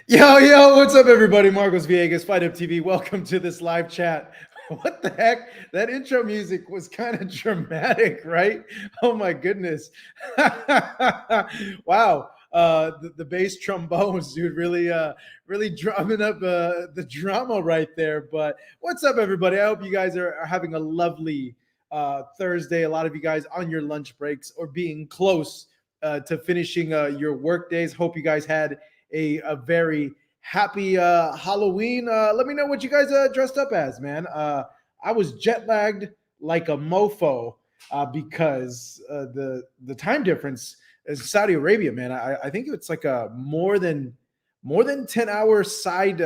Yo, what's up, everybody? Marcos Villegas, Fight Up TV. Welcome to this live chat. What the heck? That intro music was kind of dramatic, right? Oh my goodness! Wow, the bass trombones, dude, really drumming up the drama right there. But what's up, everybody? I hope you guys are having a lovely Thursday. A lot of you guys on your lunch breaks or being close to finishing your work days. Hope you guys had a very happy Halloween. Let me know what you guys dressed up as, man. I was jet lagged like a mofo because the time difference is Saudi Arabia, man. I think it's like a more than 10-hour side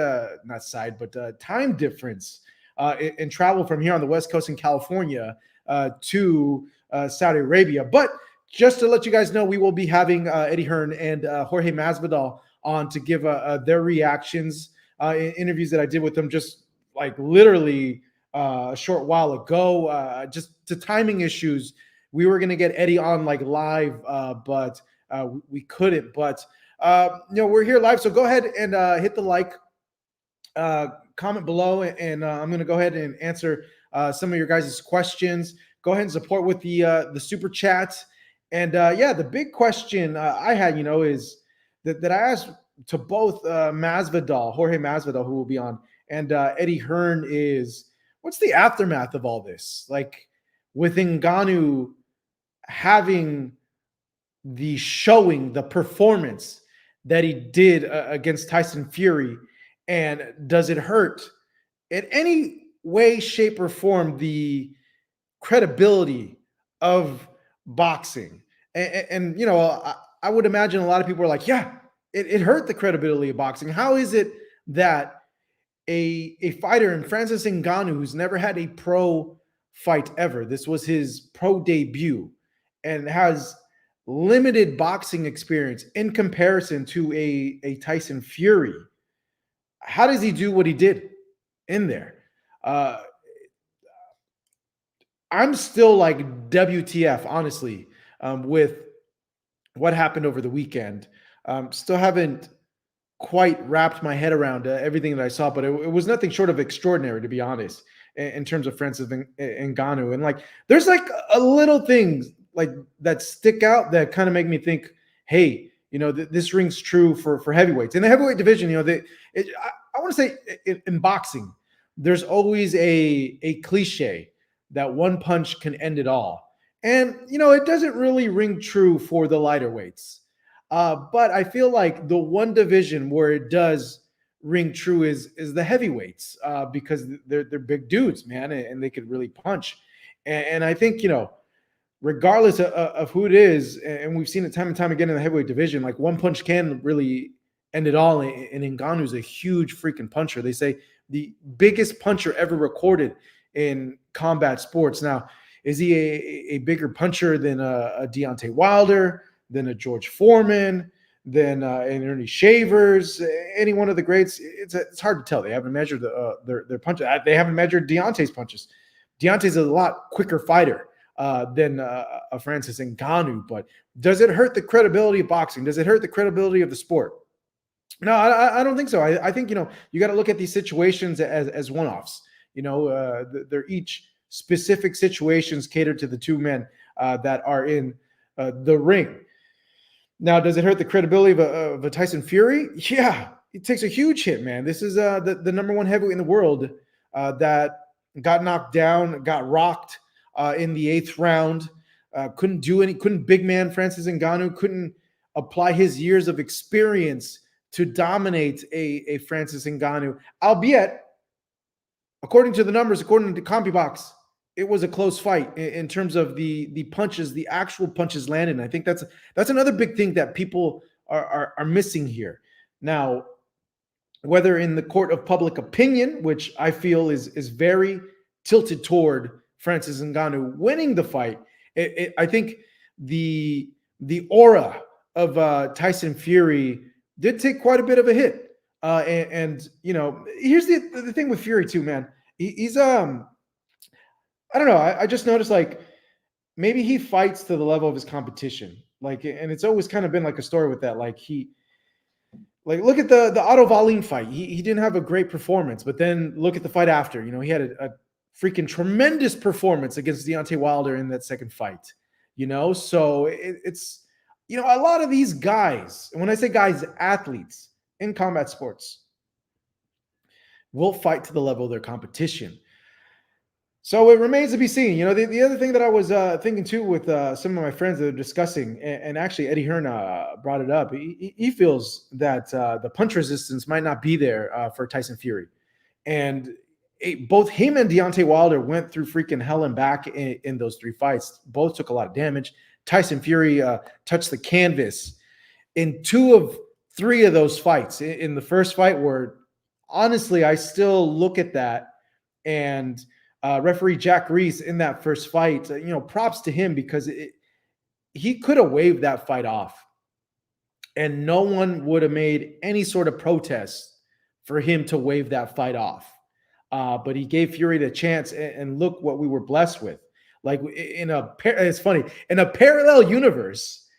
not side but time difference in travel from here on the West Coast in California to Saudi Arabia. But just to let you guys know, we will be having Eddie Hearn and Jorge Masvidal on to give their reactions in interviews that I did with them just like literally a short while ago. Just to timing issues, we were going to get Eddie on like live, but we couldn't. But we're here live, so go ahead and hit the like, comment below, and I'm going to go ahead and answer some of your guys' questions. Go ahead and support with the super chat. And the big question I had, is that I asked to both Masvidal, Jorge Masvidal, who will be on, and Eddie Hearn is, what's the aftermath of all this? Like with Ngannou having the performance that he did against Tyson Fury, and does it hurt in any way, shape, or form the credibility of boxing? And I would imagine a lot of people are like, yeah, it hurt the credibility of boxing. How is it that a fighter in Francis Ngannou, who's never had a pro fight ever, this was his pro debut, and has limited boxing experience in comparison to a Tyson Fury, how does he do what he did in there? Uh, I'm still like WTF, honestly, with what happened over the weekend. Still haven't quite wrapped my head around everything that I saw, but it was nothing short of extraordinary, to be honest, in terms of Francis Ngannou. And like, there's like a little things like that stick out that kind of make me think, hey, this rings true for heavyweights in the heavyweight division. I want to say in boxing, there's always a cliche that one punch can end it all. And, it doesn't really ring true for the lighter weights. But I feel like the one division where it does ring true is the heavyweights, because they're big dudes, man, and they could really punch. And I think, regardless of who it is, and we've seen it time and time again in the heavyweight division, like one punch can really end it all. And Ngannou's a huge freaking puncher. They say the biggest puncher ever recorded in combat sports. Now, is he a bigger puncher than a Deontay Wilder, than a George Foreman, than an Ernie Shavers, any one of the greats? It's hard to tell. They haven't measured their punches. They haven't measured Deontay's punches. Deontay's a lot quicker fighter than a Francis Ngannou. But does it hurt the credibility of boxing? Does it hurt the credibility of the sport? No, I don't think so. I think, you got to look at these situations as one-offs. They're each specific situations catered to the two men that are in the ring. Now, does it hurt the credibility of a Tyson Fury? Yeah, it takes a huge hit, man. This is the number one heavyweight in the world that got knocked down, got rocked in the 8th round. Couldn't big man Francis Ngannou, couldn't apply his years of experience to dominate a Francis Ngannou, albeit, according to the numbers, according to CompuBox, it was a close fight in terms of the punches, the actual punches landed. And I think that's another big thing that people are missing here. Now, whether in the court of public opinion, which I feel is very tilted toward Francis Ngannou winning the fight, I think the aura of Tyson Fury did take quite a bit of a hit. And here's the thing with Fury too, man. He's I don't know. I just noticed like maybe he fights to the level of his competition. Like, and it's always kind of been like a story with that. Like Like, look at the Otto Wallin fight. He didn't have a great performance, but then look at the fight after. He had a freaking tremendous performance against Deontay Wilder in that second fight. So it's a lot of these guys, and when I say guys, athletes in combat sports, will fight to the level of their competition. So it remains to be seen. The other thing that I was thinking too with some of my friends that are discussing, and actually Eddie Hearn brought it up. He feels that the punch resistance might not be there for Tyson Fury, and both him and Deontay Wilder went through freaking hell and back in those three fights. Both took a lot of damage. Tyson Fury touched the canvas in two of three of those fights. In the first fight, where honestly I still look at that and. Referee Jack Reese in that first fight, props to him because he could have waved that fight off and no one would have made any sort of protest for him to wave that fight off. But he gave Fury the chance, and look what we were blessed with. Like it's funny, in a parallel universe,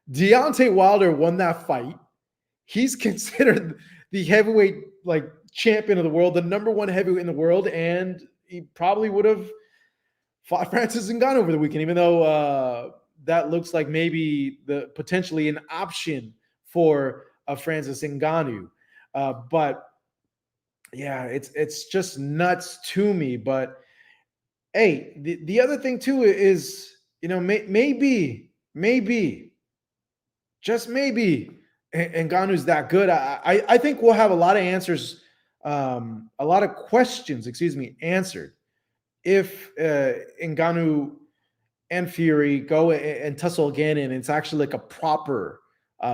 Deontay Wilder won that fight. He's considered the heavyweight champion of the world, the number one heavyweight in the world, and he probably would have fought Francis Ngannou over the weekend, even though that looks like maybe potentially an option for Francis Ngannou. But yeah, it's just nuts to me. But hey, the other thing too is, maybe, just maybe, Ngannou's that good. I think we'll have a lot of answers. A lot of questions, answered if Ngannou and Fury go and tussle again, and it's actually like a proper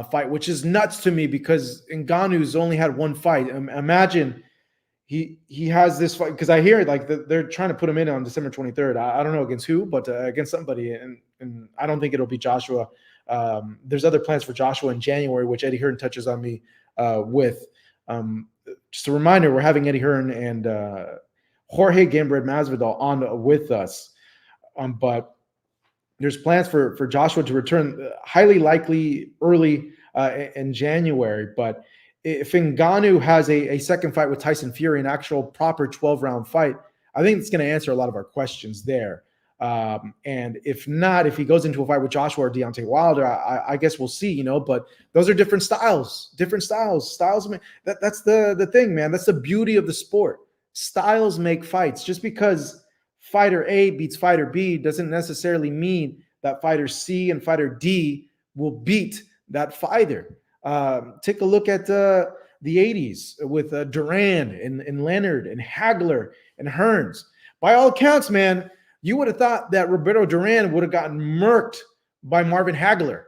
fight, which is nuts to me because Ngannou's only had one fight. Imagine he has this fight, because I hear they're trying to put him in on December 23rd. I don't know against who, but against somebody, and I don't think it'll be Joshua. There's other plans for Joshua in January, which Eddie Hearn touches on me with. Just a reminder, we're having Eddie Hearn and Jorge Masvidal on with us. But there's plans for Joshua to return, highly likely early in January. But if Ngannou has a second fight with Tyson Fury, an actual proper 12-round fight, I think it's going to answer a lot of our questions there. And if not, if he goes into a fight with Joshua or Deontay Wilder, I guess we'll see, but those are different styles. That's the thing, man. That's the beauty of the sport. Styles make fights. Just because fighter A beats fighter B doesn't necessarily mean that fighter C and fighter D will beat that fighter. Take a look at the 80s with Duran and Leonard and Hagler and Hearns. By all accounts, man, you would have thought that Roberto Duran would have gotten murked by Marvin Hagler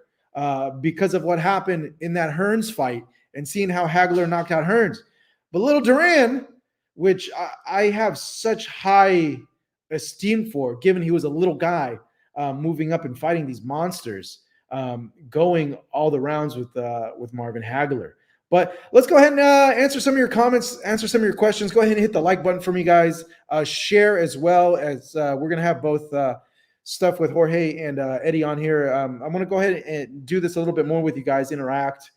because of what happened in that Hearns fight and seeing how Hagler knocked out Hearns. But little Duran, which I have such high esteem for, given he was a little guy moving up and fighting these monsters, going all the rounds with Marvin Hagler. But let's go ahead and answer some of your comments, answer some of your questions. Go ahead and hit the like button for me, guys. Share as well, as we're going to have both stuff with Jorge and Eddie on here. I'm going to go ahead and do this a little bit more with you guys, interact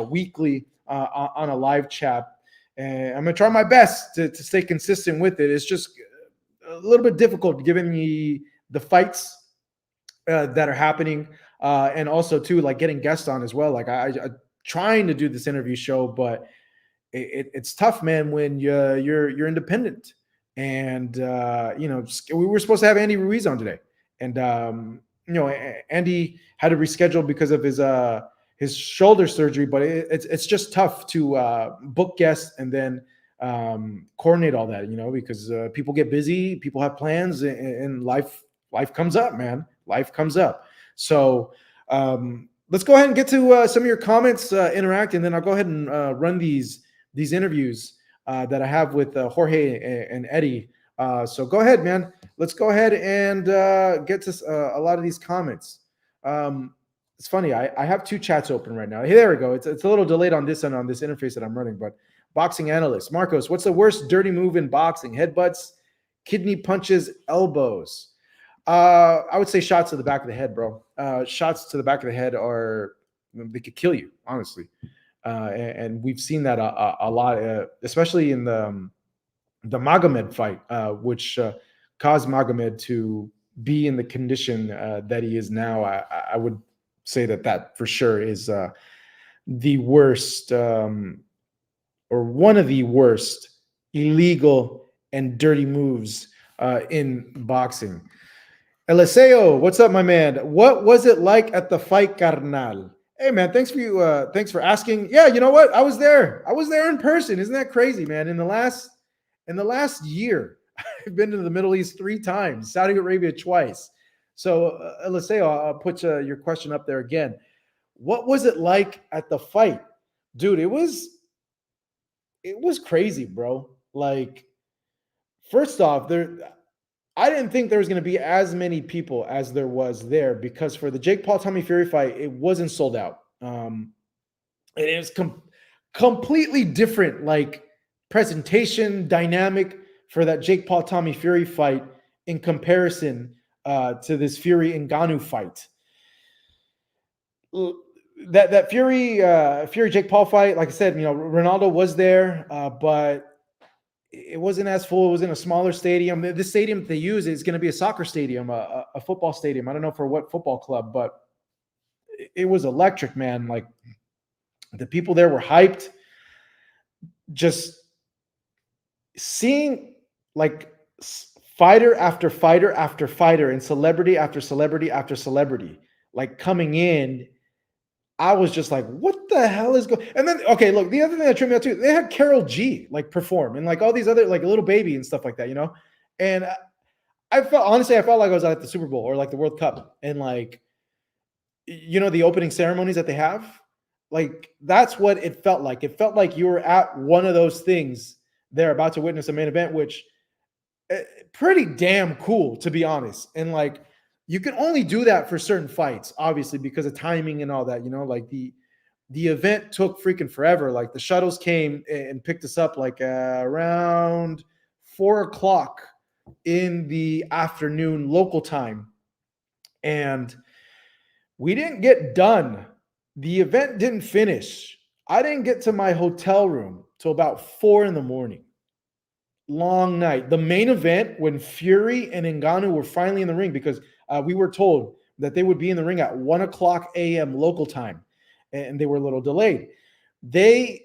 weekly on a live chat. And I'm going to try my best to stay consistent with it. It's just a little bit difficult given the fights that are happening, and also too, getting guests on as well. I trying to do this interview show, but it's tough, man, when you're independent. And we were supposed to have Andy Ruiz on today, and Andy had to reschedule because of his shoulder surgery. But it's just tough to book guests and then coordinate all that, because people get busy, people have plans, and life comes up, man. Life comes up. So let's go ahead and get to some of your comments, interact, and then I'll go ahead and run these interviews that I have with Jorge and Eddie. So go ahead, man. Let's go ahead and get to a lot of these comments. It's funny. I have two chats open right now. Hey, there we go. It's a little delayed on this and on this interface that I'm running, but boxing analyst Marcos, what's the worst dirty move in boxing? Headbutts, kidney punches, elbows. I would say shots to the back of the head, bro. Shots to the back of the head they could kill you, honestly. and we've seen that a lot, especially in the Magomed fight, which caused Magomed to be in the condition that he is now. I would say that for sure is the worst, or one of the worst illegal and dirty moves in boxing. Eliseo, what's up, my man? What was it like at the fight, carnal? Hey, man, thanks for asking. Yeah, you know what? I was there. I was there in person. Isn't that crazy, man? In the last year, I've been to the Middle East 3 times, Saudi Arabia twice. So, Eliseo, I'll put your question up there again. What was it like at the fight, dude? It was crazy, bro. Like, first off, I didn't think there was going to be as many people as there was there, because for the Jake Paul Tommy Fury fight, it wasn't sold out. It was completely different, like, presentation dynamic for that Jake Paul Tommy Fury fight in comparison to this Fury Ngannou fight. That Fury Jake Paul fight, like I said, Ronaldo was there, but it wasn't as full. It was in a smaller stadium. This stadium they use is going to be a soccer stadium, a football stadium. I don't know for what football club, but it was electric, man. Like, the people there were hyped. Just seeing, like, fighter after fighter after fighter and celebrity after celebrity after celebrity, like, coming in, I was just like, what the hell is going? And then, okay, look, the other thing that tripped me out too, they had Carol G like perform, and like all these other, like, Little Baby and stuff like that, And I felt like I was at the Super Bowl or like the World Cup, and like, the opening ceremonies that they have, like, that's what it felt like. It felt like you were at one of those things. They're about to witness a main event, which pretty damn cool, to be honest. And like, you can only do that for certain fights, obviously, because of timing and all that. Like the event took freaking forever. Like, the shuttles came and picked us up like around 4:00 in the afternoon local time, and we didn't get done. The event didn't finish. I didn't get to my hotel room till about 4 a.m. Long night. The main event, when Fury and Ngannou were finally in the ring, because we were told that they would be in the ring at 1:00 a.m. local time, and they were a little delayed. They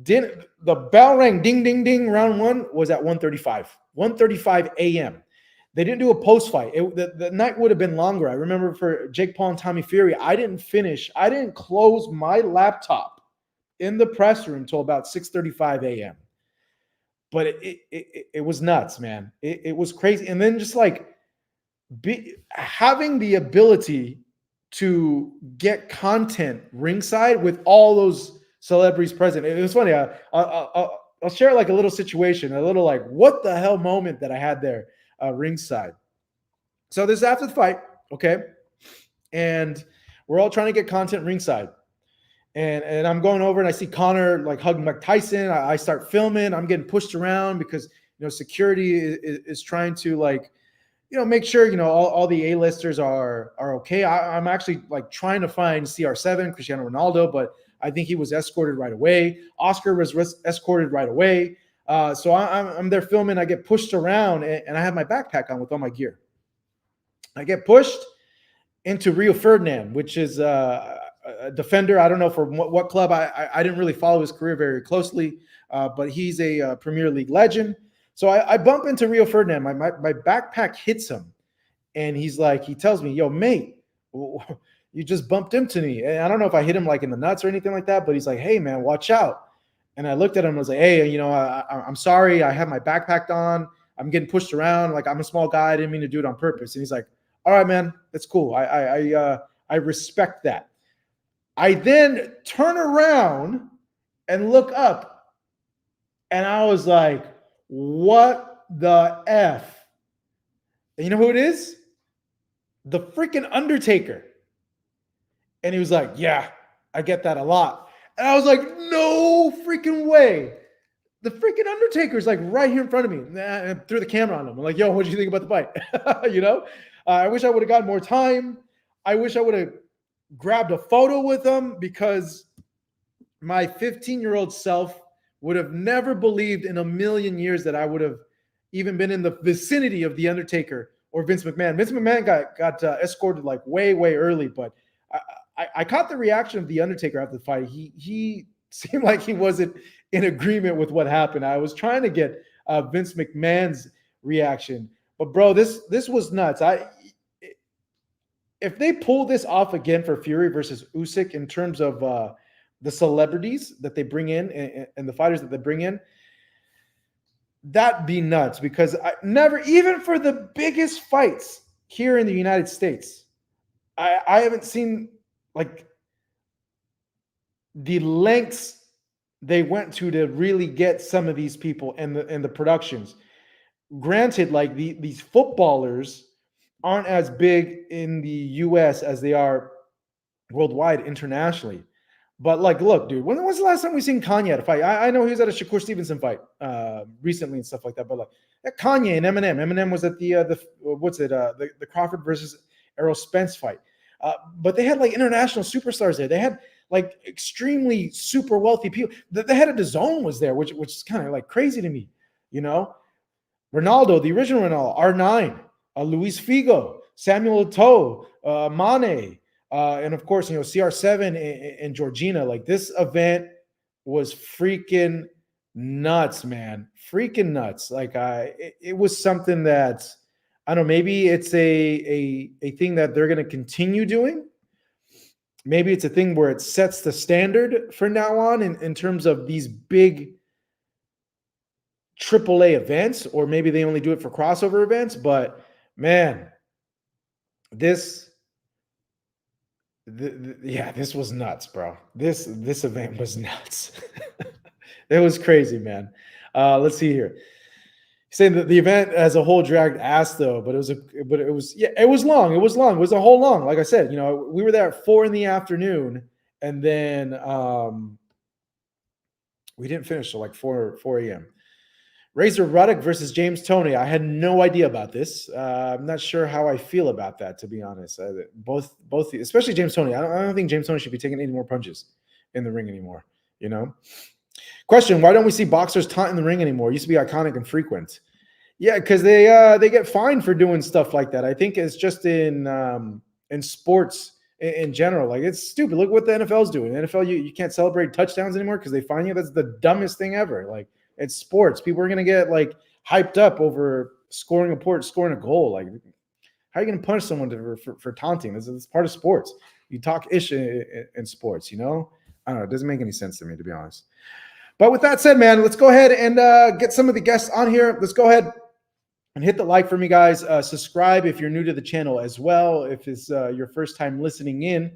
didn't. The bell rang, ding, ding, ding. Round 1 was at 1:35 a.m. They didn't do a post fight. The night would have been longer. I remember for Jake Paul and Tommy Fury, I didn't close my laptop in the press room till about 6:35 a.m. But it was nuts, man. It was crazy. And then just like having the ability to get content ringside with all those celebrities present. It was funny. I'll share like a little situation, a little like what the hell moment that I had there ringside. So this is after the fight, okay? And we're all trying to get content ringside. And I'm going over and I see Conor like hugging Mike Tyson. I start filming. I'm getting pushed around because security is trying to like make sure all the A-listers are okay. I'm actually like trying to find CR7, Cristiano Ronaldo, but I think he was escorted right away. Oscar was escorted right away. So I'm there filming. I get pushed around and I have my backpack on with all my gear. I get pushed into Rio Ferdinand, which is a defender. I don't know for what club. I didn't really follow his career very closely, but he's a Premier League legend. So I bump into Rio Ferdinand. My backpack hits him, and he tells me, "Yo, mate, you just bumped into me." And I don't know if I hit him like in the nuts or anything like that, but he's like, "Hey, man, watch out." And I looked at him and was like, "Hey, I'm sorry. I have my backpack on. I'm getting pushed around. Like, I'm a small guy. I didn't mean to do it on purpose." And he's like, "All right, man, that's cool. I respect that." I then turn around and look up, and I was like, what the F? And you know who it is? The freaking Undertaker. And he was like, yeah, I get that a lot. And I was like, no freaking way. The freaking Undertaker's like right here in front of me. I threw the camera on him. I'm like, yo, what did you think about the fight? I wish I would have gotten more time. I wish I would have grabbed a photo with him because my 15-year-old self would have never believed in a million years that I would have even been in the vicinity of The Undertaker or Vince McMahon. Vince McMahon got escorted like way early, but I caught the reaction of The Undertaker after the fight. He seemed like he wasn't in agreement with what happened. I was trying to get Vince McMahon's reaction, but bro, this was nuts. If they pull this off again for Fury versus Usyk in terms of the celebrities that they bring in and the fighters that they bring in, that'd be nuts. Because I never, even for the biggest fights here in the United States, I haven't seen like the lengths they went to really get some of these people and the productions. Granted, like these footballers aren't as big in the US as they are worldwide, internationally. But like, look, dude, when was the last time we seen Kanye at a fight? I know he was at a Shakur Stevenson fight recently and stuff like that. But like Kanye and Eminem. Eminem was at the the Crawford versus Errol Spence fight. But they had like international superstars there. They had like extremely super wealthy people. The head of the zone was there, which is kind of like crazy to me, you know. Ronaldo, the original Ronaldo, R9, Luis Figo, Samuel Eto'o, Mane, and of course, CR7 and Georgina. Like, this event was freaking nuts, man. Freaking nuts. Like, it was something that, I don't know, maybe it's a thing that they're going to continue doing. Maybe it's a thing where it sets the standard for now on in terms of these big AAA events, or maybe they only do it for crossover events. But man, this was nuts, bro. This event was nuts. It was crazy, man. Let's see here. Saying that the event as a whole dragged ass though, but it was long. It was a whole long. Like I said, we were there at 4 p.m, and then we didn't finish till like 4 a.m. Razor Ruddock versus James Toney. I had no idea about this. I'm not sure how I feel about that, to be honest. Both, especially James Toney. I don't think James Toney should be taking any more punches in the ring anymore. Question: why don't we see boxers taunt in the ring anymore? It used to be iconic and frequent. Yeah, because they get fined for doing stuff like that. I think it's just in sports in general. Like, it's stupid. Look what the NFL's doing. The NFL, you can't celebrate touchdowns anymore because they fine you. That's the dumbest thing ever. Like, it's sports. People are gonna get like hyped up over scoring a goal. Like, how are you gonna punish someone for taunting? It's part of sports. You talk ish in sports. I don't know. It doesn't make any sense to me, to be honest. But with that said, man, let's go ahead and get some of the guests on here. Let's go ahead and hit the like for me, guys. Subscribe if you're new to the channel as well. If it's your first time listening in.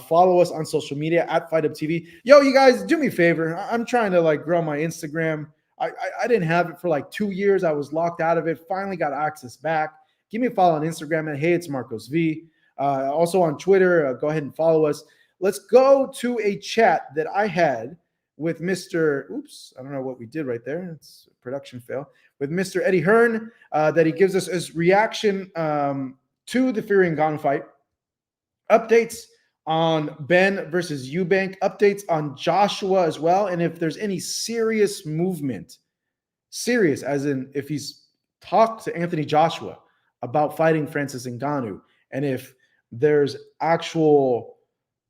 Follow us on social media at FightUpTV. Yo, you guys, do me a favor. I'm trying to like grow my Instagram. I didn't have it for like 2 years. I was locked out of it. Finally got access back. Give me a follow on Instagram at Hey It's Marcos V. Also on Twitter, go ahead and follow us. Let's go to a chat that I had with Mr. Oops, I don't know what we did right there. It's a production fail. With Mr. Eddie Hearn, that he gives us his reaction to the Fury and Ngannou fight. Updates on Ben versus Eubank, updates on Joshua as well, and if there's any serious movement, serious as in if he's talked to Anthony Joshua about fighting Francis Ngannou, and if there's actual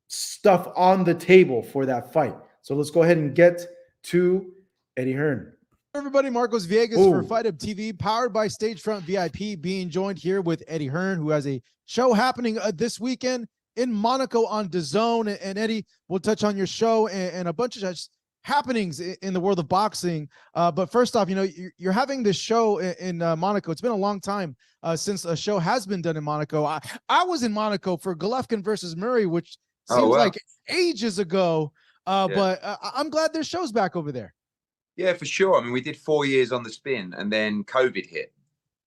stuff on the table for that fight. So let's go ahead and get to Eddie Hearn. Everybody, Marcos Viegas for Fight Up TV, powered by Stagefront VIP, being joined here with Eddie Hearn, who has a show happening this weekend in Monaco on DAZN. And Eddie, we'll touch on your show and a bunch of just happenings in the world of boxing. But first off, you're having this show in Monaco. It's been a long time since a show has been done in Monaco. I was in Monaco for Golovkin versus Murray, which seems like ages ago. But I'm glad there's shows back over there. Yeah, for sure. I mean, we did 4 years on the spin and then COVID hit.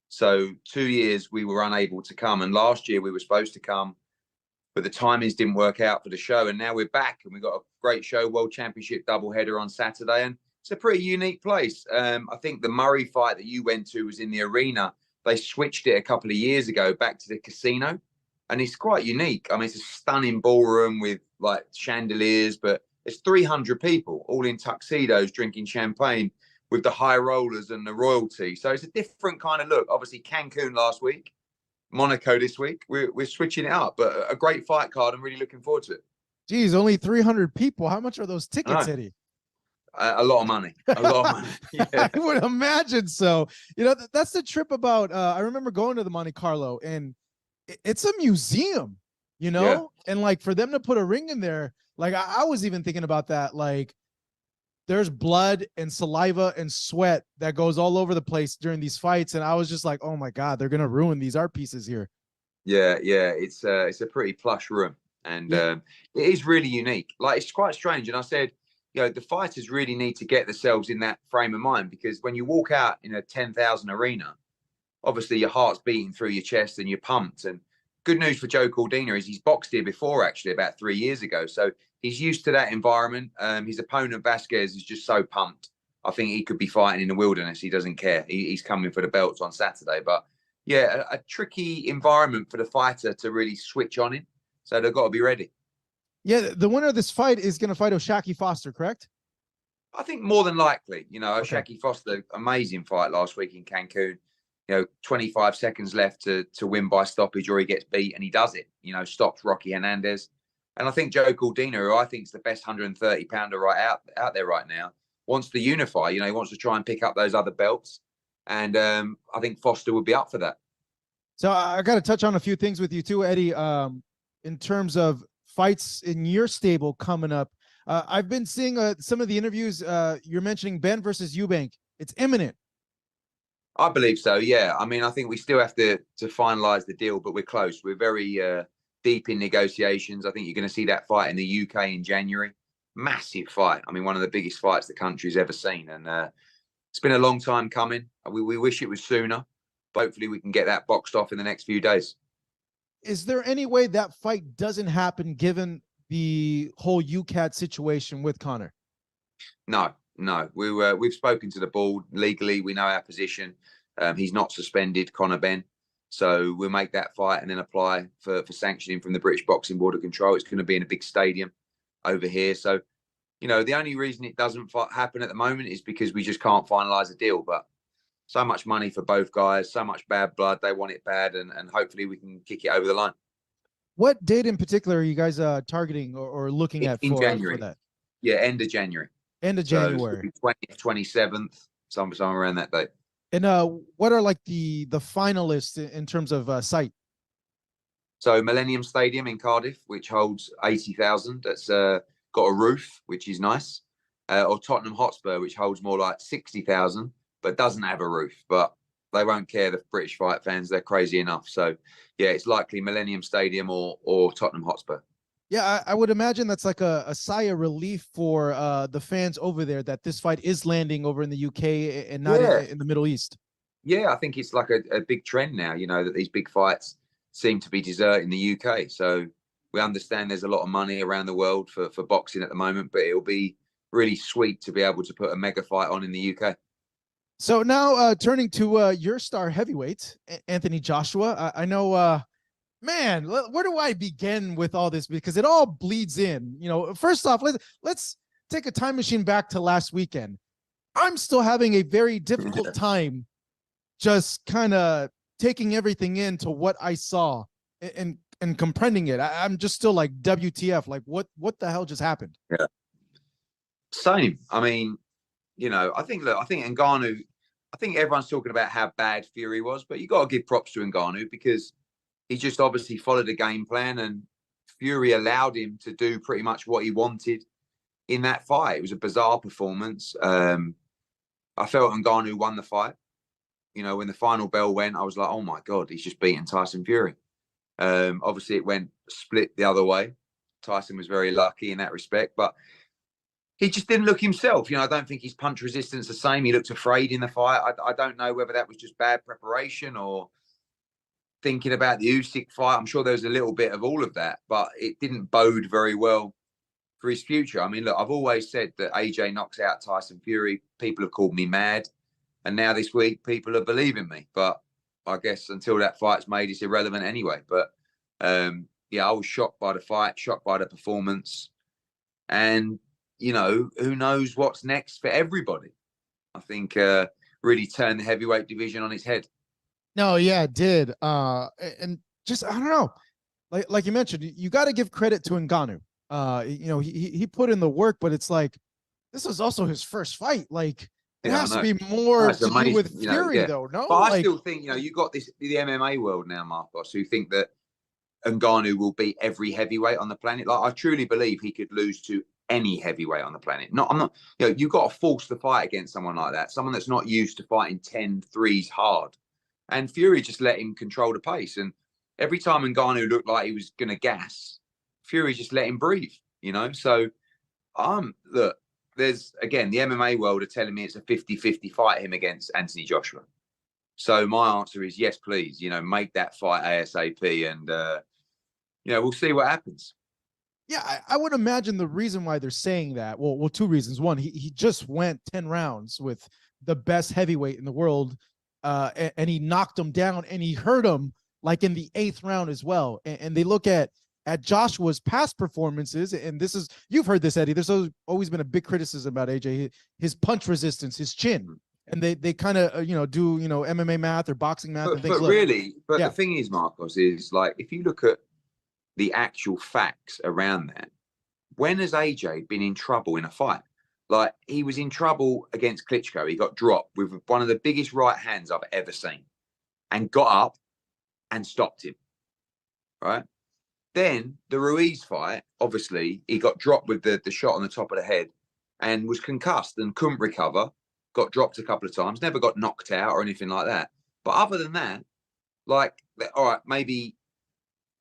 So 2 years we were unable to come. And last year we were supposed to come, but the timings didn't work out for the show. And now we're back and we've got a great show, World Championship doubleheader on Saturday. And it's a pretty unique place. I think the Murray fight that you went to was in the arena. They switched it a couple of years ago back to the casino. And it's quite unique. I mean, it's a stunning ballroom with like chandeliers, but there's 300 people all in tuxedos drinking champagne with the high rollers and the royalty. So it's a different kind of look. Obviously, Cancun last week, Monaco this week. We're switching it up, but a great fight card. I'm really looking forward to it. Geez, only 300 people. How much are those tickets, Eddie? A lot of money. A lot of money. Yeah. I would imagine so. You know, that's the trip about. I remember going to the Monte Carlo, and it's a museum. You know, yeah. And like for them to put a ring in there, like I was even thinking about that. Like, there's blood and saliva and sweat that goes all over the place during these fights, and I was just like, oh my God, they're gonna ruin these art pieces here. Yeah, it's a pretty plush room, and it is really unique. Like, it's quite strange. And I said, you know, the fighters really need to get themselves in that frame of mind, because when you walk out in a 10,000 arena, obviously your heart's beating through your chest and you're pumped. And good news for Joe Cordina is he's boxed here before, actually, about 3 years ago. So he's used to that environment. His opponent, Vasquez, is just so pumped. I think he could be fighting in the wilderness. He doesn't care. He's coming for the belts on Saturday. But yeah, a tricky environment for the fighter to really switch on in. So they've got to be ready. Yeah, the winner of this fight is going to fight O'Shaquie Foster, correct? I think more than likely. You know, O'Shaquie Foster, amazing fight last week in Cancun. You know, 25 seconds left to win by stoppage, or he gets beat, and he does it. You know, stops Rocky Hernandez. And I think Joe Cordina, who I think is the best 130-pounder right out there right now, wants to unify. You know, he wants to try and pick up those other belts. And I think Foster would be up for that. So I got to touch on a few things with you too, Eddie, in terms of fights in your stable coming up. I've been seeing some of the interviews. You're mentioning Ben versus Eubank. It's imminent. I believe so, yeah. I mean, I think we still have to finalize the deal, but we're close. We're very deep in negotiations. I think you're going to see that fight in the UK in January. Massive fight. I mean, one of the biggest fights the country's ever seen. And it's been a long time coming. We wish it was sooner. But hopefully we can get that boxed off in the next few days. Is there any way that fight doesn't happen given the whole UCAT situation with Conor? No. We've spoken to the board legally. We know our position. He's not suspended, Conor Benn. So we'll make that fight and then apply for sanctioning from the British Boxing Board of Control. It's going to be in a big stadium over here. So, you know, the only reason it doesn't happen at the moment is because we just can't finalize a deal. But so much money for both guys, so much bad blood. They want it bad, and hopefully we can kick it over the line. What date in particular are you guys targeting or looking at in January? For that? Yeah, end of January. End of January. So 20th, 27th, somewhere around that date. And what are like the finalists in terms of site? So Millennium Stadium in Cardiff, which holds 80,000. That's got a roof, which is nice. Or Tottenham Hotspur, which holds more like 60,000, but doesn't have a roof. But they won't care, the British fight fans. They're crazy enough. So yeah, it's likely Millennium Stadium or Tottenham Hotspur. Yeah, I would imagine that's like a sigh of relief for the fans over there that this fight is landing over in the UK and not in the Middle East. Yeah, I think it's like a big trend now, you know, that these big fights seem to be deserting the UK. So we understand there's a lot of money around the world for boxing at the moment, but it'll be really sweet to be able to put a mega fight on in the UK. So now turning to your star heavyweight, Anthony Joshua. I know... man, where do I begin with all this? Because it all bleeds in. You know, first off, let's take a time machine back to last weekend. I'm still having a very difficult time just kind of taking everything into what I saw and comprehending it. I'm just still like, WTF, like what the hell just happened? Yeah. Same. I mean, you know, I think Ngannou, I think everyone's talking about how bad Fury was, but you got to give props to Ngannou because he just obviously followed a game plan, and Fury allowed him to do pretty much what he wanted in that fight. It was a bizarre performance. I felt Ngannou won the fight. You know, when the final bell went, I was like, oh my God, he's just beaten Tyson Fury. Obviously, it went split the other way. Tyson was very lucky in that respect, but he just didn't look himself. You know, I don't think his punch resistance the same. He looked afraid in the fight. I don't know whether that was just bad preparation or thinking about the Usyk fight. I'm sure there was a little bit of all of that, but it didn't bode very well for his future. I mean, look, I've always said that AJ knocks out Tyson Fury. People have called me mad. And now this week, people are believing me. But I guess until that fight's made, it's irrelevant anyway. But yeah, I was shocked by the fight, shocked by the performance. And you know, who knows what's next for everybody. I think really turned the heavyweight division on its head. No, yeah, it did. And just I don't know, like you mentioned, you got to give credit to Ngannou. You know, he put in the work, but it's like this was also his first fight. Like it has to be more to do with Fury, though. No, but I still think, you know, you got the MMA world now, Marcos, who think that Ngannou will beat every heavyweight on the planet. Like I truly believe he could lose to any heavyweight on the planet. I'm not, you know, you've got to force the fight against someone like that, someone that's not used to fighting 10 threes hard. And Fury just let him control the pace. And every time Ngannou looked like he was going to gas, Fury just let him breathe, you know? So, look, there's, again, the MMA world are telling me it's a 50-50 fight, him against Anthony Joshua. So my answer is yes, please, you know, make that fight ASAP and, you know, we'll see what happens. Yeah, I would imagine the reason why they're saying that, well, two reasons. One, he just went 10 rounds with the best heavyweight in the world, and he knocked him down, and he hurt him like in the 8th round as well. And they look at Joshua's past performances, and this is, you've heard this, Eddie, there's always been a big criticism about AJ, his punch resistance, his chin. And they kind of, you know, do, you know, MMA math or boxing math and think, the thing is, Marcos, is like, if you look at the actual facts around that, when has AJ been in trouble in a fight? Like, he was in trouble against Klitschko. He got dropped with one of the biggest right hands I've ever seen and got up and stopped him, right? Then the Ruiz fight, obviously, he got dropped with the shot on the top of the head and was concussed and couldn't recover, got dropped a couple of times, never got knocked out or anything like that. But other than that, like, all right, maybe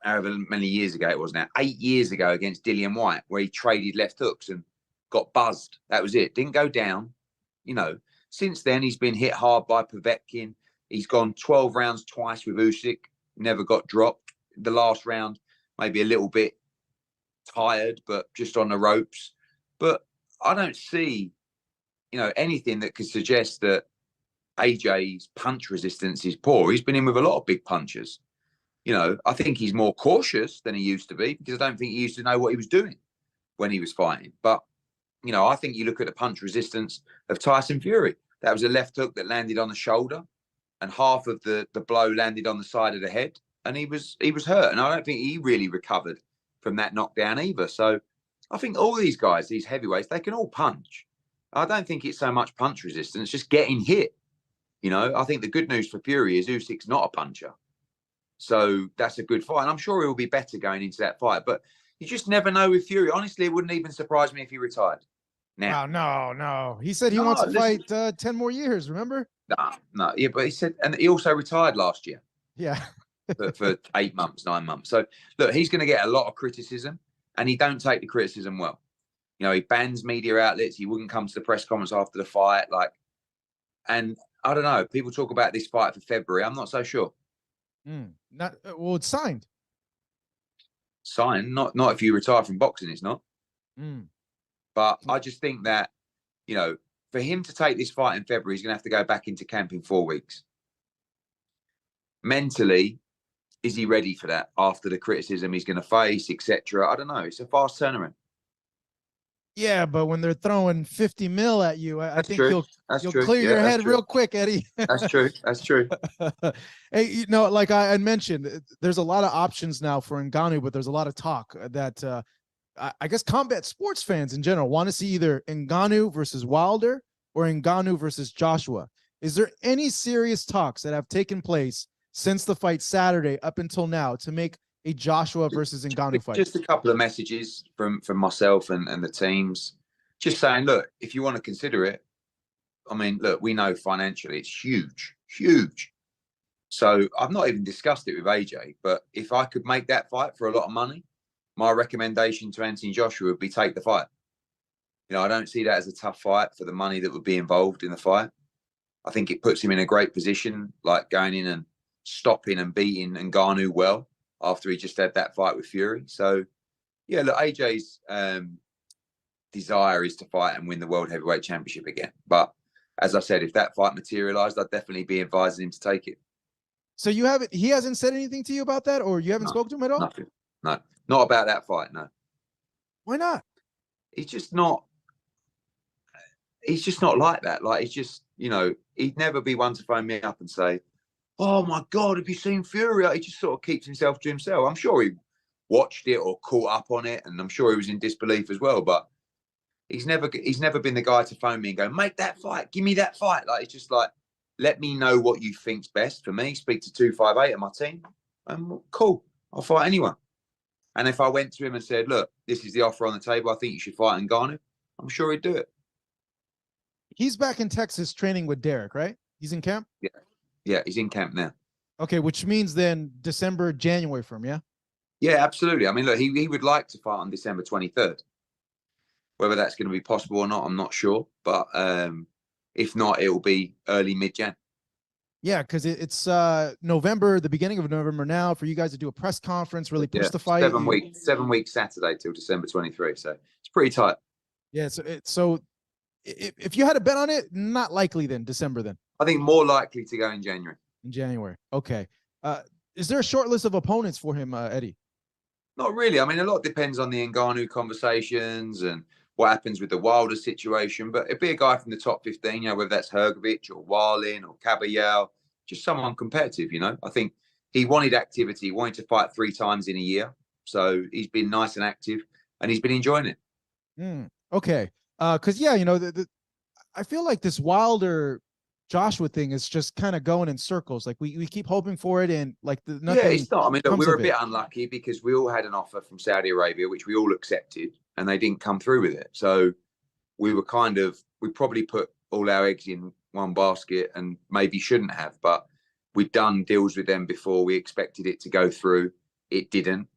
however many years ago it was now, 8 years ago against Dillian White, where he traded left hooks and got buzzed. That was it. Didn't go down. You know, since then, he's been hit hard by Povetkin. He's gone 12 rounds twice with Usyk, never got dropped. The last round, maybe a little bit tired, but just on the ropes. But I don't see, you know, anything that could suggest that AJ's punch resistance is poor. He's been in with a lot of big punchers. You know, I think he's more cautious than he used to be because I don't think he used to know what he was doing when he was fighting. But, you know, I think you look at the punch resistance of Tyson Fury. That was a left hook that landed on the shoulder and half of the blow landed on the side of the head. And he was hurt. And I don't think he really recovered from that knockdown either. So I think all these guys, these heavyweights, they can all punch. I don't think it's so much punch resistance, just getting hit. You know, I think the good news for Fury is Usyk's not a puncher. So that's a good fight. And I'm sure he will be better going into that fight. But you just never know with Fury. Honestly, it wouldn't even surprise me if he retired. Now, no. He said he wants to fight 10 more years, remember? No. Yeah, but he said, and he also retired last year. Yeah. for 8 months, 9 months. So, look, he's going to get a lot of criticism, and he don't take the criticism well. You know, he bans media outlets. He wouldn't come to the press conference after the fight. Like, and I don't know. People talk about this fight for February. I'm not so sure. Well, it's signed. Signed? Not if you retire from boxing, it's not. But I just think that, you know, for him to take this fight in February, he's going to have to go back into camp in 4 weeks. Mentally, is he ready for that after the criticism he's going to face, etc.? I don't know. It's a fast turnaround. Yeah, but when they're throwing 50 mil at you, I think you'll clear your head real quick, Eddie. That's true. That's true. Hey, you know, like I mentioned, there's a lot of options now for Ngannou, but there's a lot of talk that I guess combat sports fans in general want to see either Ngannou versus Wilder or Ngannou versus Joshua. Is there any serious talks that have taken place since the fight Saturday up until now to make a Joshua versus Ngannou fight? Just a couple of messages from myself and the teams, just saying, look, if you want to consider it, I mean, look, we know financially it's huge. So I've not even discussed it with AJ, but if I could make that fight for a lot of money, my recommendation to Anthony Joshua would be take the fight. You know, I don't see that as a tough fight for the money that would be involved in the fight. I think it puts him in a great position, like going in and stopping and beating Ngannou well after he just had that fight with Fury. So, yeah, look, AJ's desire is to fight and win the World Heavyweight Championship again. But as I said, if that fight materialized, I'd definitely be advising him to take it. So he hasn't said anything to you about that, or you haven't spoken to him at all? Nothing. No, not about that fight, no. Why not? He's just not, he's just not like that. Like, he's just, you know, he'd never be one to phone me up and say, "Oh my God, have you seen Fury?" He just sort of keeps himself to himself. I'm sure he watched it or caught up on it, and I'm sure he was in disbelief as well. But he's never been the guy to phone me and go, "Make that fight, give me that fight." Like, it's just like, let me know what you think's best for me. Speak to 258 of my team, and cool, I'll fight anyone. And if I went to him and said, "Look, this is the offer on the table. I think you should fight Ngannou," I'm sure he'd do it. He's back in Texas training with Derek, right? He's in camp? Yeah, he's in camp now. Okay, which means then December, January for him, yeah? Yeah, absolutely. I mean, look, he would like to fight on December 23rd. Whether that's going to be possible or not, I'm not sure. But if not, it will be early mid-Jan. Yeah, because it's November, the beginning of November now, for you guys to do a press conference, really push the fight. 7 weeks Saturday till December 23. So it's pretty tight. Yeah, so if you had a bet on it, not likely then, December then. I think more likely to go in January. In January. Okay. Is there a short list of opponents for him, Eddie? Not really. I mean, a lot depends on the Ngannou conversations and what happens with the Wilder situation. But it'd be a guy from the top 15, you know, whether that's Hrgovic or Wallin or Caballero, just someone competitive, you know. I think he wanted activity. He wanted to fight 3 times in a year. So he's been nice and active, and he's been enjoying it. Okay. Because, yeah, you know, I feel like this Wilder Joshua thing is just kind of going in circles. Like we keep hoping for it, and like nothing. Yeah, it's not. I mean, look, we were a bit unlucky because we all had an offer from Saudi Arabia, which we all accepted, and they didn't come through with it. So we probably put all our eggs in one basket and maybe shouldn't have, but we'd done deals with them before. We expected it to go through. It didn't.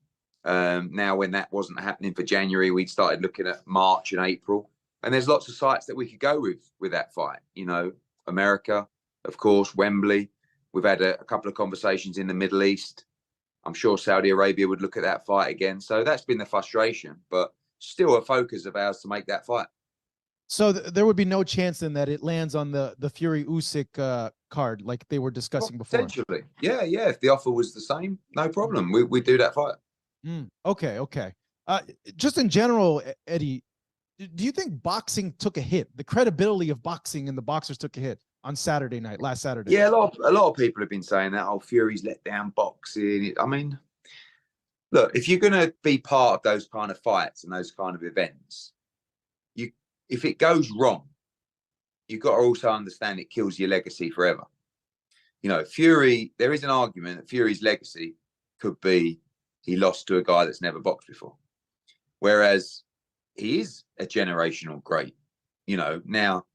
Now, when that wasn't happening for January, we started looking at March and April, and there's lots of sites that we could go with that fight. You know, America, of course, Wembley. We've had a couple of conversations in the Middle East. I'm sure Saudi Arabia would look at that fight again. So that's been the frustration, but still a focus of ours to make that fight. So there would be no chance then that it lands on the Fury Usyk card like they were discussing before? Potentially. Yeah. If the offer was the same, no problem. We do that fight. Okay. Just in general, Eddie, do you think boxing took a hit? The credibility of boxing and the boxers took a hit on last Saturday. Yeah, a lot of people have been saying that. Oh, Fury's let down boxing. I mean, look, if you're going to be part of those kind of fights and those kind of events, if it goes wrong, you've got to also understand it kills your legacy forever. You know, Fury, there is an argument that Fury's legacy could be he lost to a guy that's never boxed before. Whereas he is a generational great. You know, now,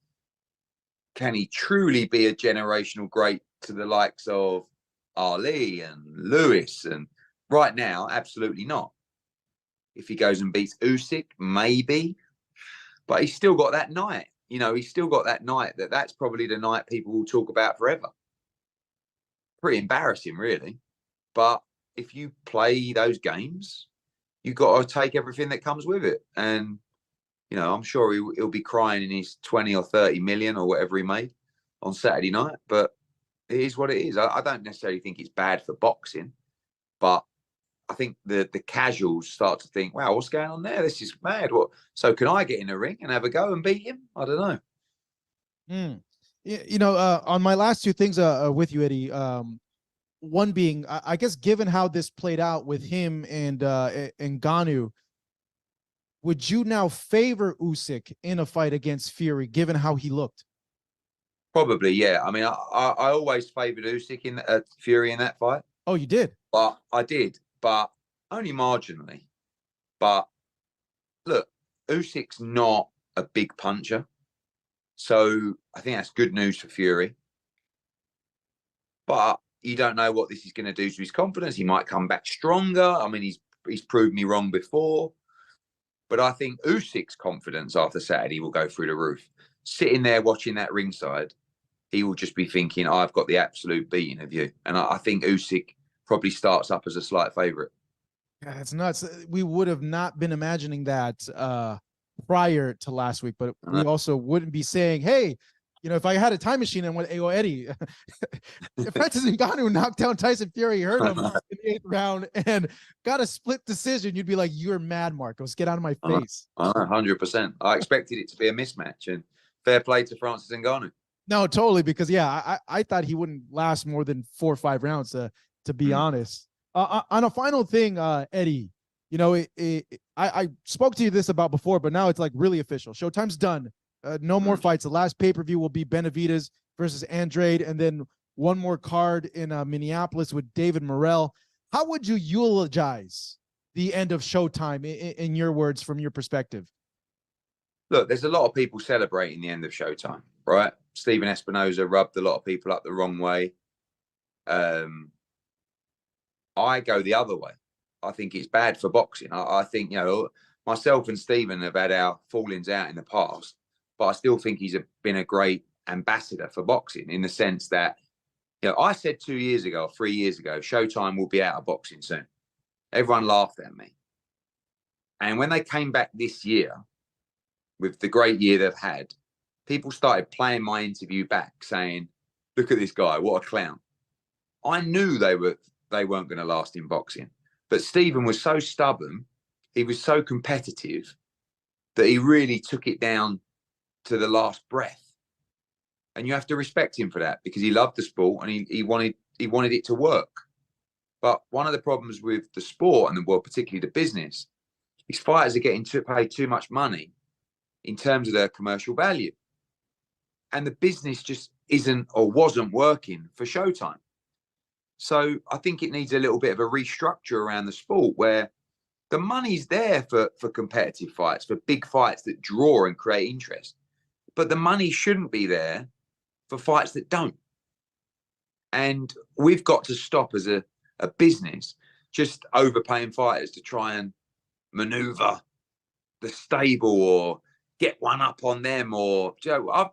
can he truly be a generational great to the likes of Ali and Lewis? And right now, absolutely not. If he goes and beats Usyk, maybe. But he's still got that night. You know, he's still got that night that's probably the night people will talk about forever. Pretty embarrassing, really. But if you play those games, you've got to take everything that comes with it. And, you know, I'm sure he'll be crying in his 20 or 30 million or whatever he made on Saturday night. But it is what it is. I don't necessarily think it's bad for boxing. But I think the casuals start to think, wow, what's going on there? This is mad. What? So can I get in a ring and have a go and beat him? I don't know. You know, on my last two things with you, Eddie, one being, I guess, given how this played out with him and Ngannou, would you now favor Usyk in a fight against Fury, given how he looked? Probably, yeah. I mean, I always favored Usyk in Fury in that fight. Oh, you did? But I did, but only marginally. But look, Usyk's not a big puncher, so I think that's good news for Fury. But you don't know what this is going to do to his confidence. He might come back stronger. I mean, he's proved me wrong before. But I think Usyk's confidence after Saturday will go through the roof. Sitting there watching that ringside, he will just be thinking, I've got the absolute beating of you. And I think Usyk probably starts up as a slight favourite. Yeah, it's nuts. We would have not been imagining that prior to last week, but we also wouldn't be saying, hey, you know, if I had a time machine and went, hey, Eddie, if Francis Ngannou knocked down Tyson Fury, heard him in the 8th round and got a split decision, you'd be like, you're mad, Marcos. Get out of my face. 100%. I expected it to be a mismatch. And fair play to Francis Ngannou. No, totally. Because I thought he wouldn't last more than 4 or 5 rounds. To be honest, on a final thing, Eddie, you know, I spoke to you this about before, but now it's like really official. Showtime's done. No more fights. The last pay-per-view will be Benavidez versus Andrade, and then one more card in Minneapolis with David Morrell. How would you eulogize the end of Showtime in your words, from your perspective? Look, there's a lot of people celebrating the end of Showtime, right? Stephen Espinoza rubbed a lot of people up the wrong way. I go the other way. I think it's bad for boxing. I think, you know, myself and Stephen have had our fallings out in the past, but I still think he's been a great ambassador for boxing, in the sense that, you know, I said 2 years ago, 3 years ago, Showtime will be out of boxing soon. Everyone laughed at me. And when they came back this year, with the great year they've had, people started playing my interview back, saying, look at this guy, what a clown. I knew they weren't going to last in boxing. But Stephen was so stubborn, he was so competitive, that he really took it down to the last breath. And you have to respect him for that, because he loved the sport and he wanted it to work. But one of the problems with the sport and the world, particularly the business, is fighters are getting paid too much money in terms of their commercial value. And the business just isn't or wasn't working for Showtime. So I think it needs a little bit of a restructure around the sport, where the money's there for competitive fights, for big fights that draw and create interest. But the money shouldn't be there for fights that don't. And we've got to stop as a business just overpaying fighters to try and maneuver the stable or get one up on them. Or, you know,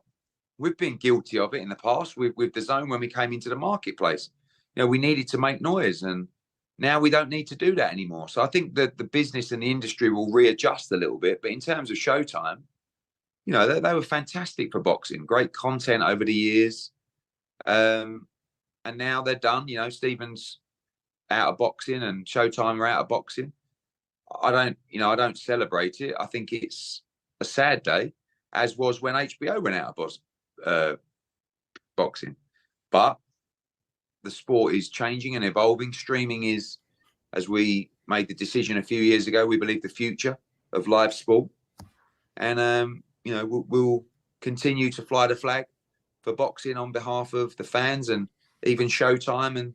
we've been guilty of it in the past with the Zone when we came into the marketplace. You know, we needed to make noise, and now we don't need to do that anymore. So I think that the business and the industry will readjust a little bit. But in terms of Showtime, you know, they were fantastic for boxing, great content over the years. And now they're done. You know, Stephen's out of boxing and Showtime are out of boxing. I don't celebrate it. I think it's a sad day, as was when HBO went out of boxing. But the sport is changing and evolving. Streaming is, as we made the decision a few years ago, we believe the future of live sport. And, you know, we'll continue to fly the flag for boxing on behalf of the fans and even Showtime,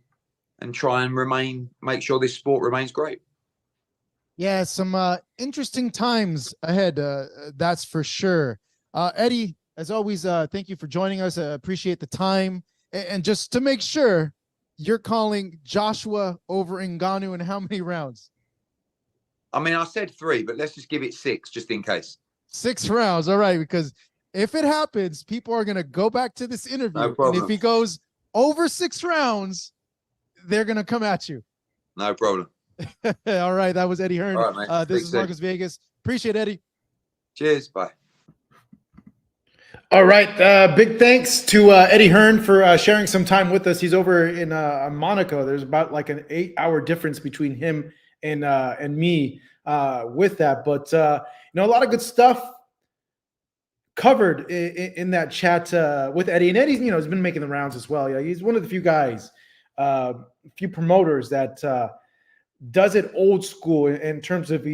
and try and make sure this sport remains great. Yeah, some interesting times ahead, that's for sure. Eddie, as always, thank you for joining us. I appreciate the time. And just to make sure, you're calling Joshua over Ngannou in how many rounds? I mean, I said 3, but let's just give it 6 just in case. 6 rounds. All right. Because if it happens, people are going to go back to this interview. No problem. And if he goes over 6 rounds, they're going to come at you. No problem. All right. That was Eddie Hearn. All right, mate. This is Marcus Vegas. Appreciate it, Eddie. Cheers. Bye. All right. Big thanks to Eddie Hearn for sharing some time with us. He's over in Monaco. There's about like an 8-hour difference between him and me with that. But, you know, a lot of good stuff covered in that chat with Eddie. And Eddie, you know, has been making the rounds as well. Yeah, he's one of the few guys, few promoters that does it old school in terms of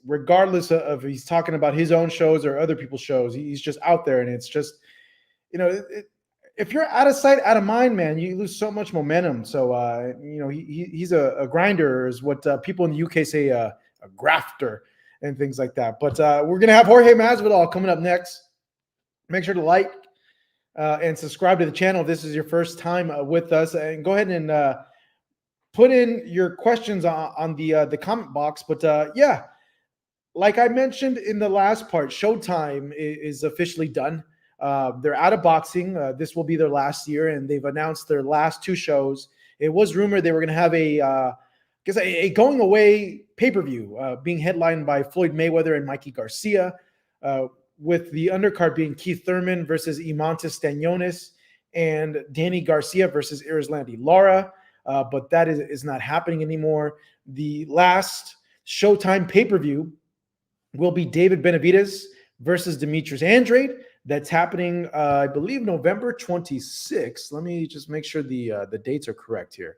regardless of he's talking about his own shows or other people's shows, he's just out there. And it's just, you know, if you're out of sight, out of mind, man, you lose so much momentum. So, you know, he's a grinder, is what people in the UK say, a grafter and things like that. But we're going to have Jorge Masvidal coming up next. Make sure to like and subscribe to the channel if this is your first time with us. And go ahead and put in your questions on the comment box. But yeah, like I mentioned in the last part, Showtime is officially done. They're out of boxing. This will be their last year, and they've announced their last 2 shows. It was rumored they were going to have a going away pay-per-view being headlined by Floyd Mayweather and Mikey Garcia, with the undercard being Keith Thurman versus Imantas Stanionis and Danny Garcia versus Erislandy Lara. But that is not happening anymore. The last Showtime pay-per-view will be David Benavidez versus Demetrius Andrade. that's happening, I believe, November 26th. Let me just make sure the dates are correct here.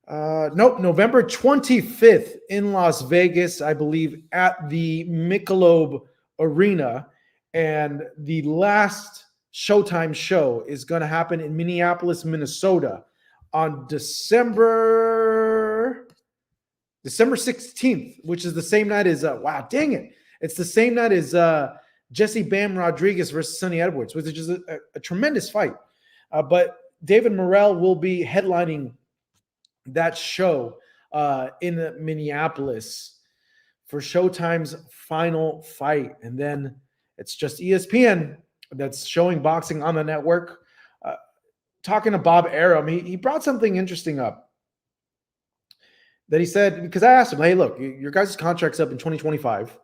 Nope, November 25th in Las Vegas, I believe, at the Michelob Arena. And the last Showtime show is going to happen in Minneapolis, Minnesota on December 16th, which is the same night as, wow, dang it. It's the same night as Jesse Bam Rodriguez versus Sonny Edwards, which is just a tremendous fight. But David Morrell will be headlining that show in Minneapolis for Showtime's final fight. And then it's just ESPN that's showing boxing on the network. Talking to Bob Arum, he brought something interesting up that he said, because I asked him, hey, look, your guys' contract's up in 2025.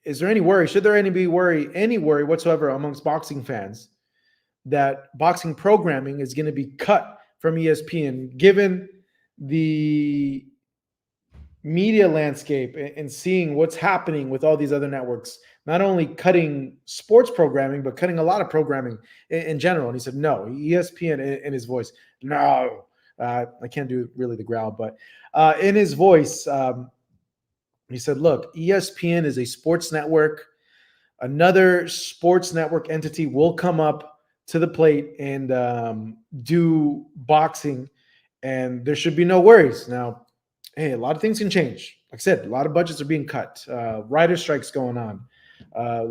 Is there any worry? Should there any worry whatsoever amongst boxing fans that boxing programming is going to be cut from ESPN, given the media landscape and seeing what's happening with all these other networks, not only cutting sports programming, but cutting a lot of programming in general? And he said, no, ESPN in his voice, no, I can't do really the growl, but in his voice, he said, look, ESPN is a sports network. Another sports network entity will come up to the plate and do boxing, and there should be no worries. Now, hey, a lot of things can change. Like I said, a lot of budgets are being cut. Writer strikes going on.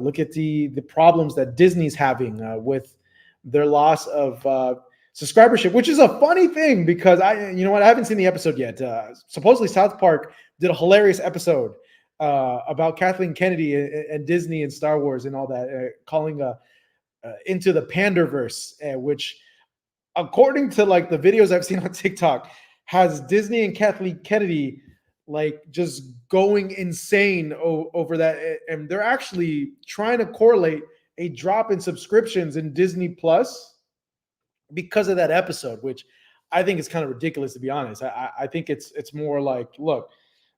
Look at the problems that Disney's having with their loss of subscribership, which is a funny thing because I haven't seen the episode yet. Supposedly South Park did a hilarious episode about Kathleen Kennedy and Disney and Star Wars and all that, calling Into the Panderverse, which, according to like the videos I've seen on TikTok, has Disney and Kathleen Kennedy like just going insane over that. And they're actually trying to correlate a drop in subscriptions in Disney Plus because of that episode, which I think is kind of ridiculous, to be honest. I think it's more like, look,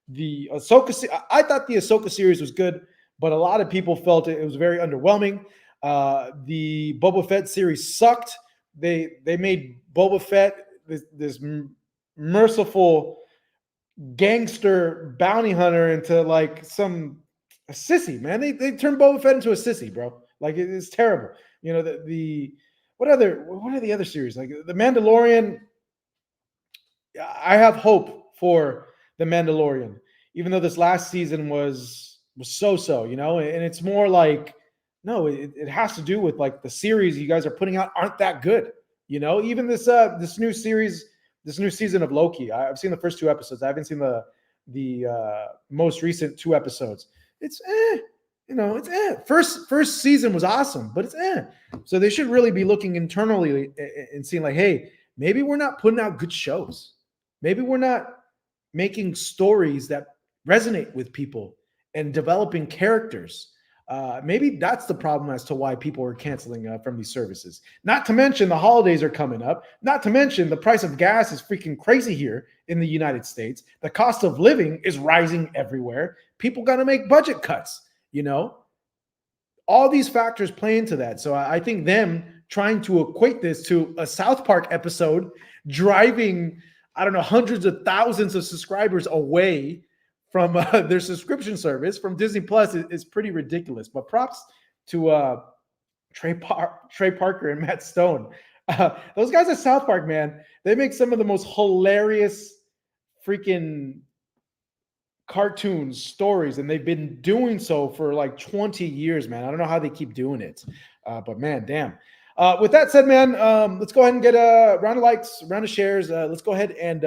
the Ahsoka, I thought the Ahsoka series was good, but a lot of people felt it was very underwhelming. The Boba Fett series sucked. They made Boba Fett this merciful gangster bounty hunter into like a sissy, man. They turned Boba Fett into a sissy, bro. Like it's terrible. You know, what are the other series? Like The Mandalorian. I have hope for The Mandalorian, even though this last season was so, you know, and it's more like, no, it has to do with like the series you guys are putting out aren't that good. You know, even this new series, this new season of Loki. I've seen the first 2 episodes. I haven't seen the most recent 2 episodes. It's it's First season was awesome, but it's So they should really be looking internally and seeing like, hey, maybe we're not putting out good shows. Maybe we're not making stories that resonate with people and developing characters. Maybe that's the problem as to why people are canceling from these services. Not to mention the holidays are coming up. Not to mention the price of gas is freaking crazy here in the United States. The cost of living is rising everywhere. People got to make budget cuts, you know. All these factors play into that. So I think them trying to equate this to a South Park episode driving, I don't know, hundreds of thousands of subscribers away from their subscription service from Disney Plus is pretty ridiculous. But props to Trey Parker and Matt Stone. Those guys at South Park, man, they make some of the most hilarious freaking cartoons, stories, and they've been doing so for like 20 years, man. I don't know how they keep doing it. But man, damn. With that said, man, let's go ahead and get a round of likes, round of shares. Let's go ahead and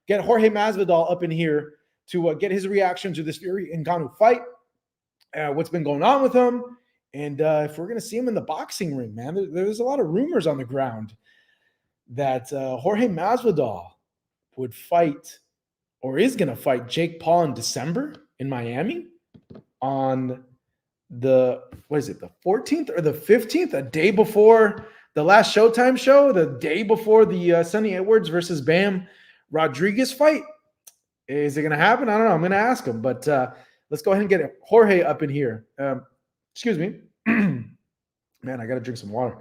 get Jorge Masvidal up in here to get his reaction to this Fury and Ngannou fight, what's been going on with him, and if we're going to see him in the boxing ring, man. There's a lot of rumors on the ground that Jorge Masvidal would fight or is going to fight Jake Paul in December in Miami on the 14th or the 15th, a day before the last Showtime show, the day before the Sonny Edwards versus Bam Rodriguez fight. Is it going to happen? I don't know. I'm going to ask him, but let's go ahead and get Jorge up in here. Excuse me. Man, I gotta drink some water.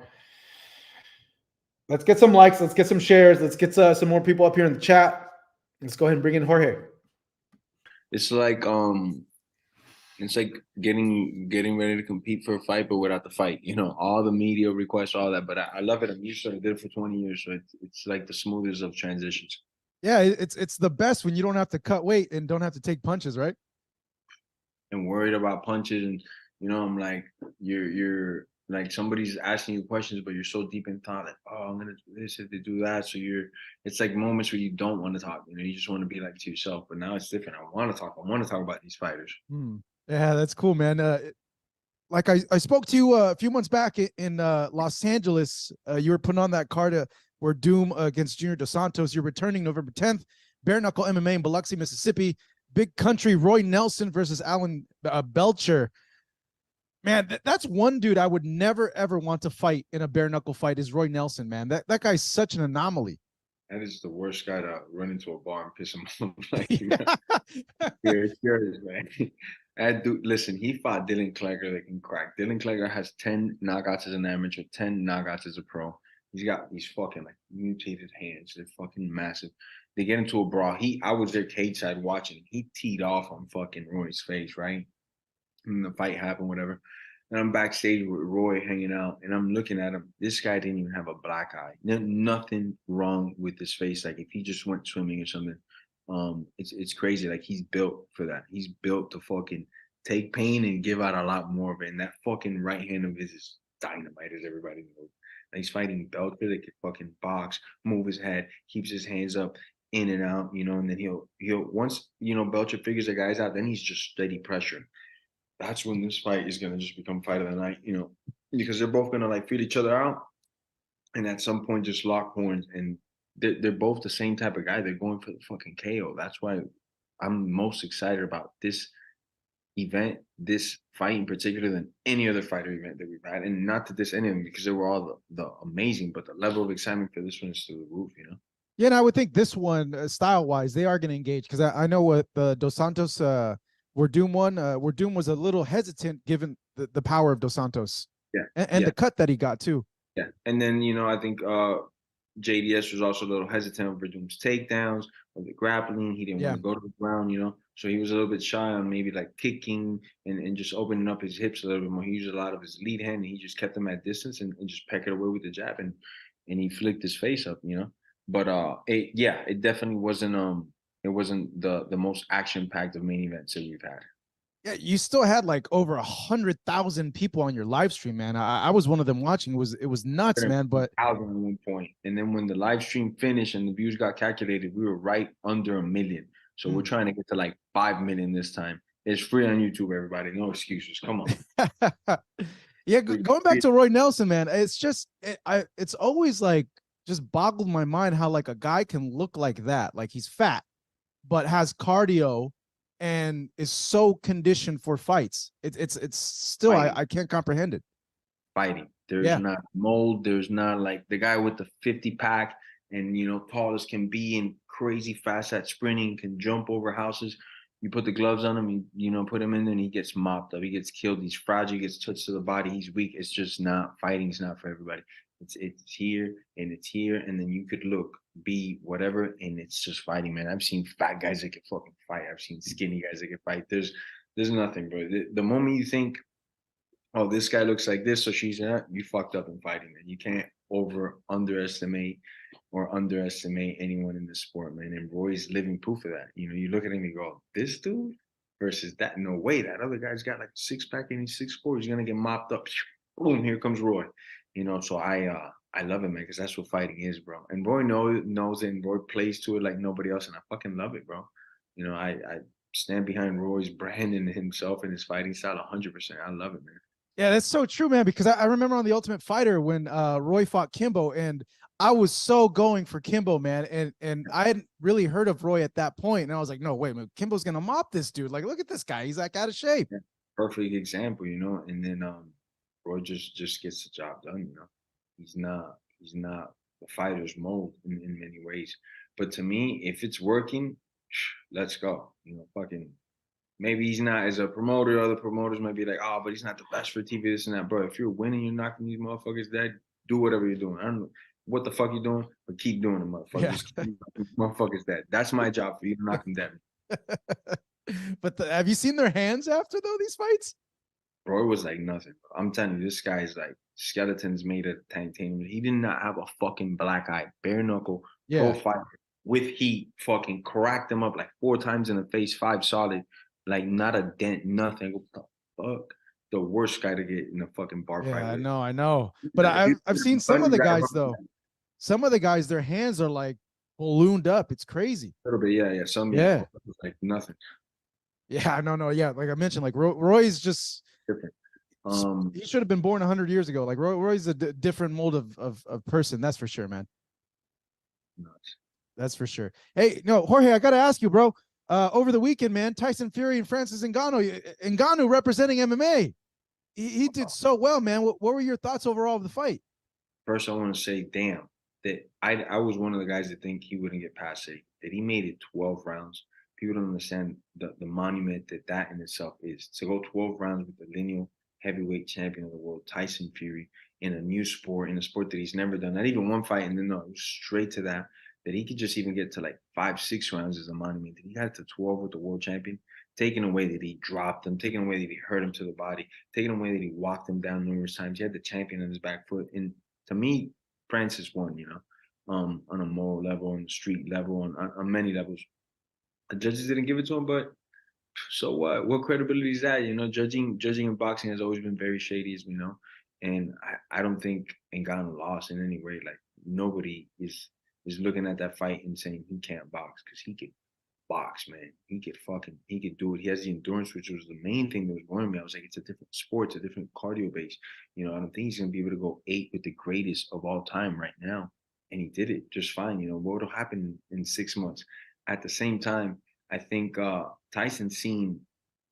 Let's get some likes. Let's get some shares. Let's get some more people up here in the chat. Let's go ahead and bring in Jorge. It's like getting ready to compete for a fight, but without the fight. You know, all the media requests, all that. But I love it. I'm used to it. I did it for 20 years, so it's like the smoothest of transitions. Yeah, it's the best when you don't have to cut weight and don't have to take punches, right? And worried about punches, and I'm like, you're like somebody's asking you questions, but you're so deep in thought, like, oh, I'm gonna do this if they do that. So it's like moments where you don't want to talk. You just want to be like to yourself. But now it's different. I want to talk. I want to talk about these fighters. Yeah, that's cool, man. Like I spoke to you a few months back in Los Angeles. You were putting on that card where Doom against Junior Dos Santos. You're returning November 10th. Bare Knuckle MMA in Biloxi, Mississippi. Big Country Roy Nelson versus Alan Belcher. Man, that's one dude I would never ever want to fight in a bare knuckle fight is Roy Nelson, man. That guy's such an anomaly. That is the worst guy to run into a bar and piss him off. Like, you're serious, man. That dude, listen, he fought Dylan Kleger that can crack. Dylan Kleger has 10 knockouts as an amateur, 10 knockouts as a pro. He's got these fucking like mutated hands. They're fucking massive. They get into a brawl. I was there cage side watching. He teed off on fucking Roy's face, right? And the fight happened, whatever. And I'm backstage with Roy hanging out, and I'm looking at him. This guy didn't even have a black eye. Nothing wrong with his face. Like if he just went swimming or something, it's crazy. Like he's built for that. He's built to fucking take pain and give out a lot more of it. And that fucking right hand of his is dynamite, as everybody knows. Like he's fighting Belcher that can fucking box, move his head, keeps his hands up, in and out, and then he'll once Belcher figures the guys out, then he's just steady pressuring. That's when this fight is gonna just become fight of the night, because they're both gonna like feel each other out, and at some point just lock horns. And they're both the same type of guy. They're going for the fucking KO. That's why I'm most excited about this event, this fight in particular, than any other fighter event that we've had. And not to diss any of them because they were all the amazing, but the level of excitement for this one is through the roof. Yeah, and I would think this one, style wise, they are going to engage because I know what the Dos Santos where Doom won, where Doom was a little hesitant given the power of Dos Santos. Yeah. And the cut that he got too. Yeah. And then, I think JDS was also a little hesitant over Doom's takedowns or the grappling. He didn't want to go to the ground, So he was a little bit shy on maybe like kicking and just opening up his hips a little bit more. He used a lot of his lead hand, and he just kept them at distance and just pecked away with the jab, and he flicked his face up, But it definitely wasn't it wasn't the most action-packed of main events that we've had. Yeah, you still had like over 100,000 people on your live stream, man. I was one of them watching. It was nuts, man. But at one point, and then when the live stream finished and the views got calculated, we were right under 1 million. So we're trying to get to like 5 million this time. It's free on YouTube, everybody. No excuses. Come on. Yeah, going back to Roy Nelson, man. It's just it's always like just boggled my mind how like a guy can look like that. Like he's fat, but has cardio and is so conditioned for fights. It's still I can't comprehend it. Fighting. There's not mold. There's not like the guy with the 50 pack and tall as can be and crazy fast at sprinting, can jump over houses. You put the gloves on him, put him in there and he gets mopped up. He gets killed. He's fragile. He gets touched to the body. He's weak. It's just not, fighting's not for everybody. It's here and it's here, and then you could be whatever, and it's just fighting, man. I've seen fat guys that can fucking fight. I've seen skinny guys that can fight. There's nothing, bro. The moment you think, oh, this guy looks like this, so she's not, you fucked up in fighting, man. You can't underestimate anyone in the sport, man. And Roy's living proof of that. You look at him and you go, this dude versus that. No way. That other guy's got like a 6-pack and he's 6'4". He's gonna get mopped up. Boom, here comes Roy. So I love it, man, because that's what fighting is, bro. And Roy knows it, and Roy plays to it like nobody else, and I fucking love it, bro. I stand behind Roy's brand and himself and his fighting style 100%. I love it, man. Yeah, that's so true, man, because I remember on The Ultimate Fighter when Roy fought Kimbo, and I was so going for Kimbo, man, and I hadn't really heard of Roy at that point, and I was like, no, wait, man, Kimbo's gonna mop this dude. Like, look at this guy, he's like out of shape. Yeah. Perfect example, and then Roy just gets the job done, He's not the fighter's mold in many ways. But to me, if it's working, let's go. Fucking maybe he's not as a promoter. Other promoters might be like, oh, but he's not the best for TV, this and that. Bro, if you're winning, you're knocking these motherfuckers dead. Do whatever you're doing. I don't know what the fuck you're doing, but keep doing it, motherfucker. Yeah. Just keep knocking motherfuckers dead. That's my job for you to knock them dead. But have you seen their hands after though these fights? Bro, it was like nothing. Bro. I'm telling you, this guy is like skeletons made of titanium. He did not have a fucking black eye, bare knuckle, pro fighter with heat. Fucking cracked him up like 4 times in the face, 5 solid, like not a dent, nothing. What the fuck? The worst guy to get in a fucking bar fight. I know. But I've seen some of the guys though. Some of the guys, their hands are like ballooned up. It's crazy. A little bit, yeah. Some like nothing. Yeah, no, yeah. Like I mentioned, like Roy's just different. He should have been born 100 years ago. Like Roy's a different mold of person. That's for sure, man. Nuts. That's for sure. Hey, no, Jorge, I gotta ask you, bro. Over the weekend, man, Tyson Fury and Francis Ngannou representing MMA. He did so well, man. What were your thoughts overall of the fight? First, I want to say, damn, that I was one of the guys that think he wouldn't get past 8. That he made it 12 rounds. People don't understand the monument that in itself is. To go 12 rounds with the lineal heavyweight champion of the world, Tyson Fury, in a new sport, in a sport that he's never done, not even one fight, and then no, it was straight to that he could just even get to like 5, 6 rounds is a monument. That he got to 12 with the world champion, taking away that he dropped him, taking away that he hurt him to the body, taking away that he walked him down numerous times. He had the champion on his back foot. And to me, Francis won, on a moral level, on the street level, on many levels. The judges didn't give it to him, but so what? What credibility is that? Judging in boxing has always been very shady, as we know. And I don't think Ngannou lost in any way. Like nobody is looking at that fight and saying he can't box, because he could box, man. He could do it. He has the endurance, which was the main thing that was worrying me. I was like, it's a different sport, it's a different cardio base. I don't think he's gonna be able to go 8 with the greatest of all time right now. And he did it just fine. What will happen in 6 months? At the same time, I think Tyson seen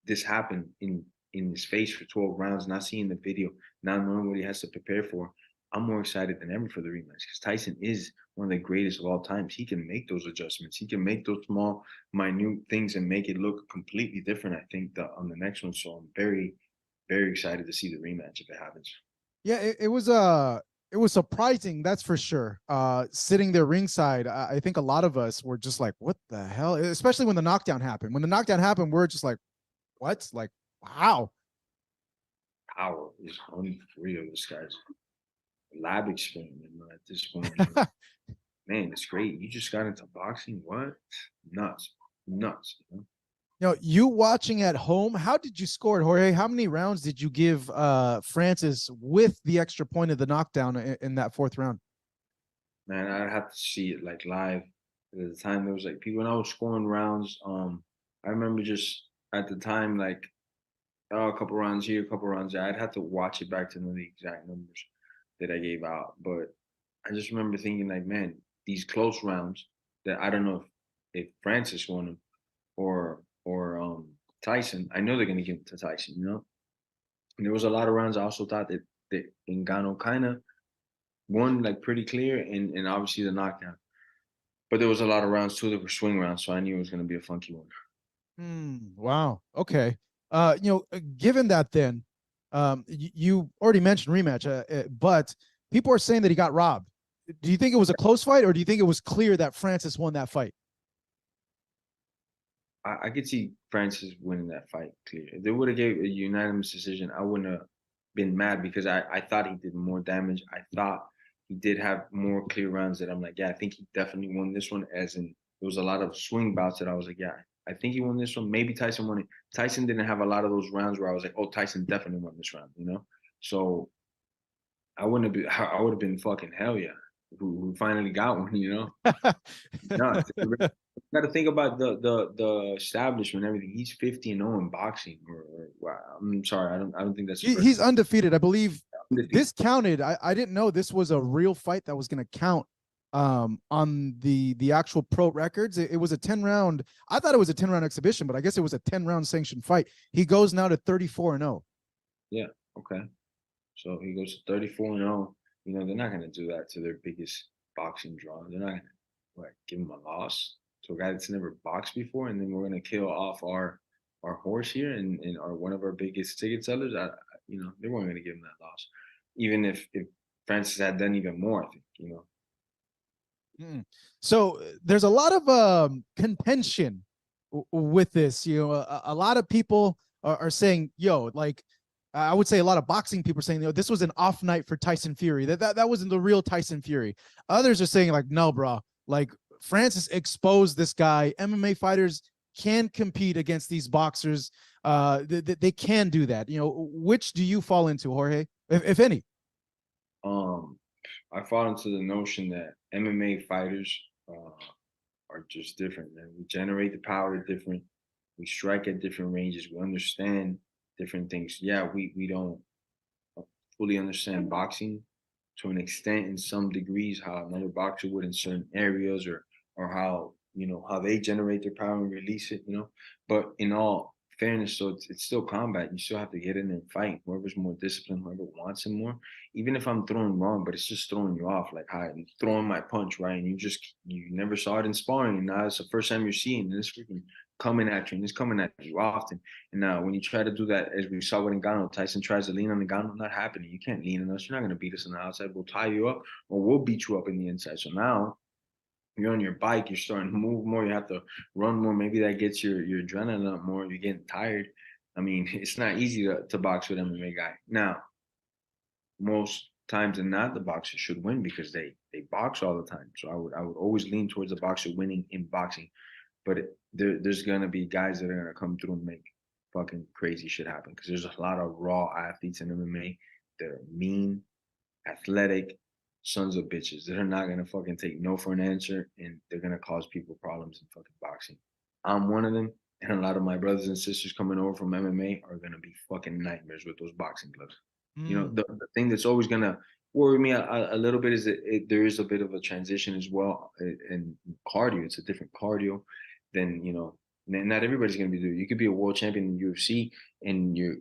this happen in his face for 12 rounds, not seeing the video, not knowing what he has to prepare for. I'm more excited than ever for the rematch, because Tyson is one of the greatest of all times. He can make those adjustments. He can make those small, minute things and make it look completely different, I think, on the next one. So I'm very, very excited to see the rematch if it happens. Yeah, it was surprising, that's for sure. Sitting there ringside, I think a lot of us were just like, what the hell? Especially when the knockdown happened. When the knockdown happened, we're just like, what? Like, wow. Power is unreal. This guy's lab experiment at this point. Man, it's great. You just got into boxing. What? Nuts. You watching at home, how did you score it, Jorge? How many rounds did you give Francis with the extra point of the knockdown in that 4th round? Man, I'd have to see it like live. At the time, there was like people, when I was scoring rounds, I remember just at the time, like, a couple rounds here, a couple rounds there. I'd have to watch it back to know the exact numbers that I gave out. But I just remember thinking, like, man, these close rounds that I don't know if Francis won them or Tyson, I know they're gonna give it to Tyson, And there was a lot of rounds I also thought that Ngannou kind of won like pretty clear, and obviously the knockdown. But there was a lot of rounds too that were swing rounds, so I knew it was gonna be a funky one. Wow. Okay. Given that, then, you already mentioned rematch, but people are saying that he got robbed. Do you think it was a close fight, or do you think it was clear that Francis won that fight? I could see Francis winning that fight clear. If they would have gave a unanimous decision, I wouldn't have been mad, because I thought he did more damage. I thought he did have more clear rounds that I'm like, yeah, I think he definitely won this one. As in, there was a lot of swing bouts that I was like, yeah, I think he won this one. Maybe Tyson won it. Tyson didn't have a lot of those rounds where I was like, oh, Tyson definitely won this round, So I would have been fucking hell yeah. Who finally got one, No, you got to think about the establishment, everything. He's 50-0 in boxing. Wow, I'm sorry, I don't think that's. He's undefeated, I believe. This counted. I didn't know this was a real fight that was going to count on the actual pro records. It was a 10-round. I thought it was a 10-round exhibition, but I guess it was a 10-round sanctioned fight. He goes now to 34-0. Yeah. Okay. So he goes to 34-0. They're not going to do that to their biggest boxing draw. They're not going to give him a loss to a guy that's never boxed before, and then we're going to kill off our our horse here and are one of our biggest ticket sellers, they weren't going to give him that loss, even if Francis had done even more. I think. So there's a lot of contention with this. A lot of people are saying, "Yo, like." I would say a lot of boxing people are saying, this was an off night for Tyson Fury. That wasn't the real Tyson Fury. Others are saying, like, no, bro. Like, Francis exposed this guy. MMA fighters can compete against these boxers. They can do that. Which do you fall into, Jorge, if any? I fall into the notion that MMA fighters are just different, man. We generate the power different. We strike at different ranges. We understand different things. Yeah, we don't fully understand boxing to an extent in some degrees, how another boxer would in certain areas, or how how they generate their power and release it. But in all fairness, so it's still combat. You still have to get in there and fight. Whoever's more disciplined, whoever wants it more. Even if I'm throwing wrong, but it's just throwing you off. Like I'm throwing my punch, right? And you never saw it in sparring, and now it's the first time you're seeing this freaking coming at you, and it's coming at you often. And now when you try to do that, as we saw with Ngannou, Tyson tries to lean on Ngannou, not happening. You can't lean on us. You're not going to beat us on the outside. We'll tie you up, or we'll beat you up in the inside. So now you're on your bike, you're starting to move more, you have to run more. Maybe that gets your adrenaline up more. You're getting tired. I mean, it's not easy to box with MMA guy. Now, most times than not, the boxer should win because they box all the time. So I would always lean towards the boxer winning in boxing. But there's gonna be guys that are gonna come through and make fucking crazy shit happen because there's a lot of raw athletes in MMA that are mean, athletic, sons of bitches that are not gonna fucking take no for an answer, and they're gonna cause people problems in fucking boxing. I'm one of them, and a lot of my brothers and sisters coming over from MMA are gonna be fucking nightmares with those boxing gloves. The thing that's always gonna worry me a little bit is that there is a bit of a transition as well in cardio. It's a different cardio than not everybody's gonna be doing. You could be a world champion in UFC and your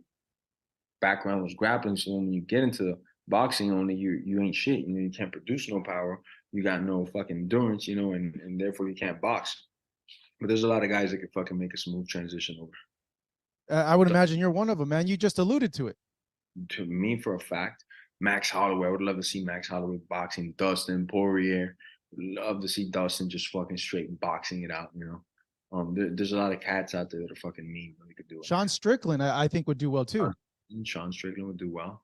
background was grappling, so when you get into boxing only, you ain't shit. You can't produce no power. You got no fucking endurance, and therefore you can't box. But there's a lot of guys that can fucking make a smooth transition over. I would imagine you're one of them, man. You just alluded to it. To me, for a fact, Max Holloway. I would love to see Max Holloway boxing. Dustin Poirier. Love to see Dustin just fucking straight boxing it out. There's a lot of cats out there that are fucking mean when they could do it. Sean Strickland, I think, would do well too. Sean Strickland would do well.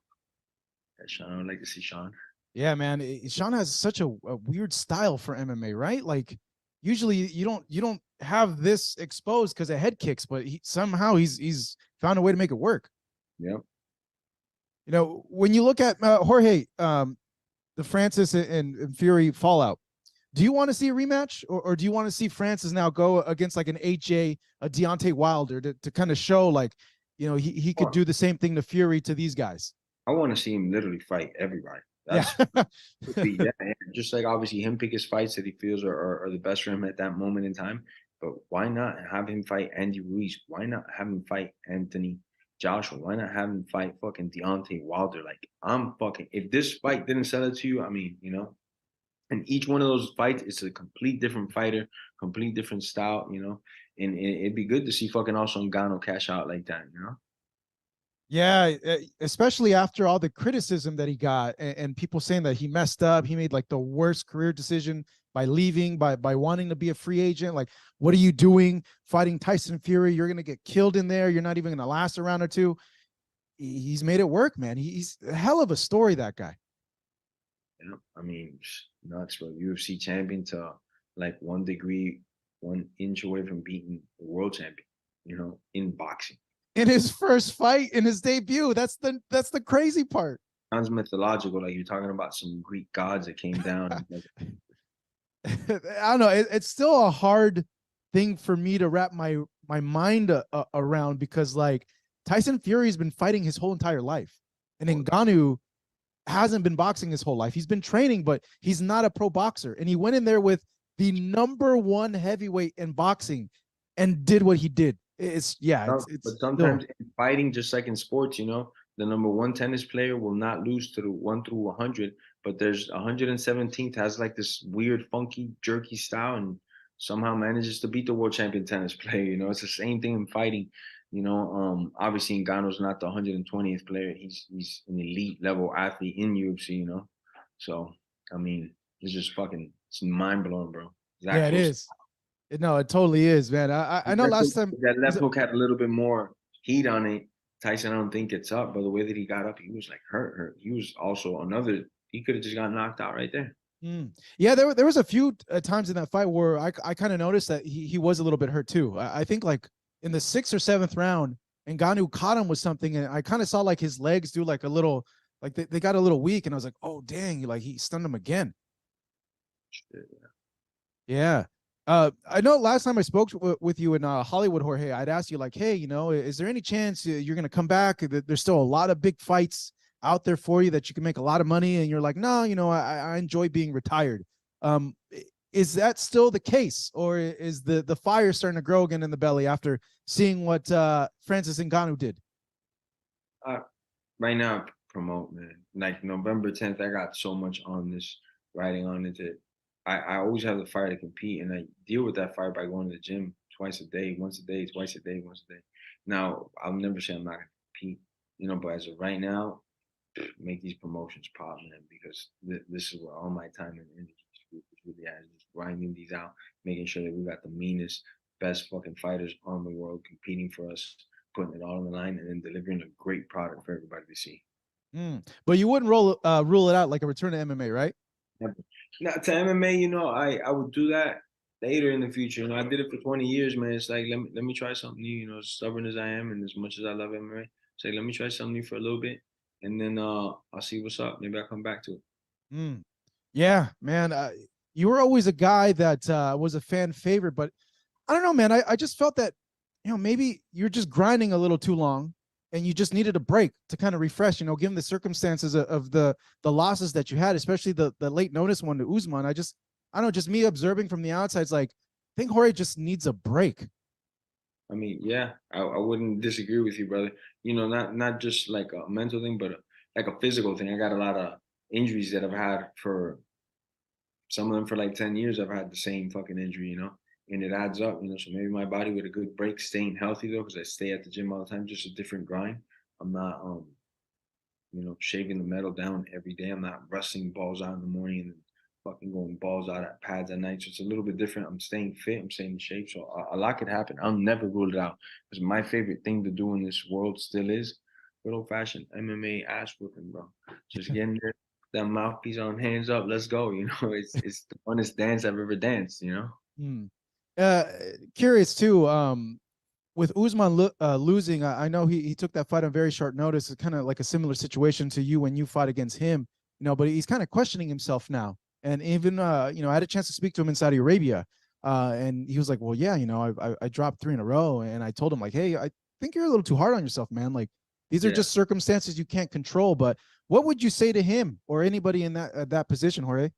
Yeah, Sean, I would like to see Sean. Yeah, man. Sean has such a weird style for MMA, right? Like usually you don't have this exposed because of head kicks, but somehow he's found a way to make it work. Yep. When you look at Jorge, the Francis and Fury fallout, do you want to see a rematch, or do you want to see Francis now go against like an AJ, a Deontay Wilder to kind of show like, he could do the same thing to Fury to these guys? I want to see him literally fight everybody. That's yeah. Just like obviously him pick his fights that he feels are the best for him at that moment in time. But why not have him fight Andy Ruiz? Why not have him fight Anthony Joshua? Why not have him fight fucking Deontay Wilder? Like if this fight didn't sell it to you, I mean, and each one of those fights is a complete different fighter, complete different style, and it'd be good to see fucking also Ngannou cash out like that, Yeah, especially after all the criticism that he got and people saying that he messed up. He made like the worst career decision by leaving, by wanting to be a free agent. Like, what are you doing fighting Tyson Fury? You're going to get killed in there. You're not even going to last a round or two. He's made it work, man. He's a hell of a story, that guy. Yeah, I mean, nuts, bro. UFC champion to like 1 degree, 1 inch away from beating the world champion, in boxing. In his first fight, in his debut. That's the crazy part. Sounds mythological, like you're talking about some Greek gods that came down. I don't know. It's still a hard thing for me to wrap my mind around because like Tyson Fury's been fighting his whole entire life, and Ngannou hasn't been boxing his whole life. He's been training, but he's not a pro boxer. And he went in there with the #1 heavyweight in boxing and did what he did. It's but sometimes in fighting, just like in sports, the #1 tennis player will not lose to the 1 through 100, but there's 117th has like this weird, funky, jerky style and somehow manages to beat the world champion tennis player. It's the same thing in fighting. You know, obviously Ngannou's not the 120th player. He's an elite level athlete in UFC. You know, so I mean, it's just fucking it's mind blowing, bro. It's that Yeah, it close. is. No, it totally is, man. I know last time That left hook had a little bit more heat on it. Tyson, I don't think gets up, but the way that he got up, he was like hurt. He was also another. He could have just got knocked out right there. Yeah, there was a few times in that fight where I kind of noticed that he was a little bit hurt too. I think like in the 6th or 7th round, Ngannou caught him with something, and I kind of saw like his legs do like a little, like they got a little weak, and I was like, oh dang, like he stunned him again. Yeah. I know last time I spoke with you in Hollywood, Jorge, I'd asked you like, hey, you know, is there any chance you're going to come back? There's still a lot of big fights out there for you that you can make a lot of money. And you're like, no, you know, I enjoy being retired. Is that still the case, or is the fire starting to grow again in the belly after seeing what Francis Ngannou did? Right now, promote, man. Like November 10th, I got so much on this writing on it that I always have the fire to compete, and I deal with that fire by going to the gym twice a day, once a day, twice a day, once a day. Now, I'll never say I'm not gonna compete, you know, but as of right now, make these promotions pop, man, because this is where all my time and energy is really at, just grinding these out, making sure that we got the meanest, best fucking fighters on the world competing for us, putting it all on the line, and then delivering a great product for everybody to see. But you wouldn't rule it out like a return to MMA, right? Now to MMA, you know, I would do that later in the future. You know, I did it for 20 years, man. It's like let me try something new. You know, as stubborn as I am, and as much as I love MMA, it's like let me try something new for a little bit, and then I'll see what's up. Maybe I'll come back to it. Yeah, man. You were always a guy that was a fan favorite, but I don't know, man. I just felt that, you know, maybe you're just grinding a little too long and you just needed a break to kind of refresh, you know, given the circumstances of the losses that you had, especially the late notice one to Usman. I don't know, just me observing from the outside, it's like, I think Jorge just needs a break. I mean, yeah, I wouldn't disagree with you, brother. You know, not just like a mental thing, but like a physical thing. I got a lot of injuries that I've had for some of them for like 10 years. I've had the same fucking injury, you know, and it adds up, you know. So maybe my body with a good break, staying healthy though, because I stay at the gym all the time, just a different grind. I'm not, you know, shaving the metal down every day. I'm not wrestling balls out in the morning and fucking going balls out at pads at night. So it's a little bit different. I'm staying fit. I'm staying in shape. So a lot could happen. I'll never rule it out because my favorite thing to do in this world still is good old fashioned MMA ass whooping, bro. Just getting there, that mouthpiece on, hands up, let's go. You know, it's the funnest dance I've ever danced. You know. Uh, Curious too. With Usman losing, I know he took that fight on very short notice. It's kind of like a similar situation to you when you fought against him, you know, but he's kind of questioning himself now. And even, you know, I had a chance to speak to him in Saudi Arabia, and he was like, well, yeah, you know, I dropped 3 in a row. And I told him like, hey, I think you're a little too hard on yourself, man. Like, these are just circumstances you can't control. But what would you say to him or anybody in that position, Jorge?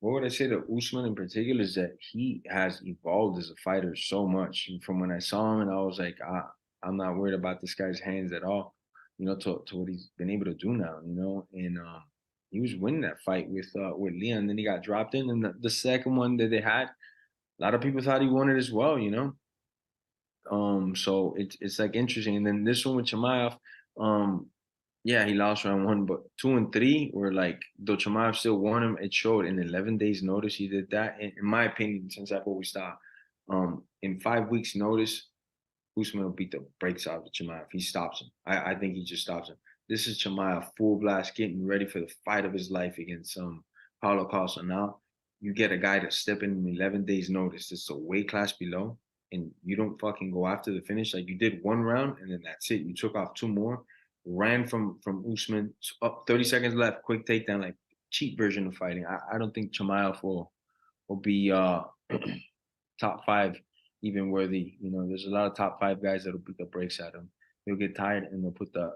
What would I say to Usman in particular is that he has evolved as a fighter so much. And from when I saw him, and I was like, I'm not worried about this guy's hands at all, you know, to what he's been able to do now, you know. And he was winning that fight with Leon. Then he got dropped in, and the second one that they had, a lot of people thought he won it as well, you know. So it's like interesting. And then this one with Chimaev, yeah, he lost round 1, but 2 and 3 were like, though Chimaev still won him, it showed in 11 days notice he did that. In my opinion, since I've always thought, in 5 weeks notice, Usman will beat the brakes out of Chimaev. He stops him. I think he just stops him. This is Chimaev full blast, getting ready for the fight of his life against Paulo Costa. Now you get a guy to step in 11 days notice. It's a weight class below, and you don't fucking go after the finish. Like you did 1 round, and then that's it. You took off 2 more, ran from Usman, up 30 seconds left, quick takedown, like cheap version of fighting. I don't think Chimaev will be top 5 even worthy. You know, there's a lot of top 5 guys that'll beat the brakes at him. He'll get tired and they'll put the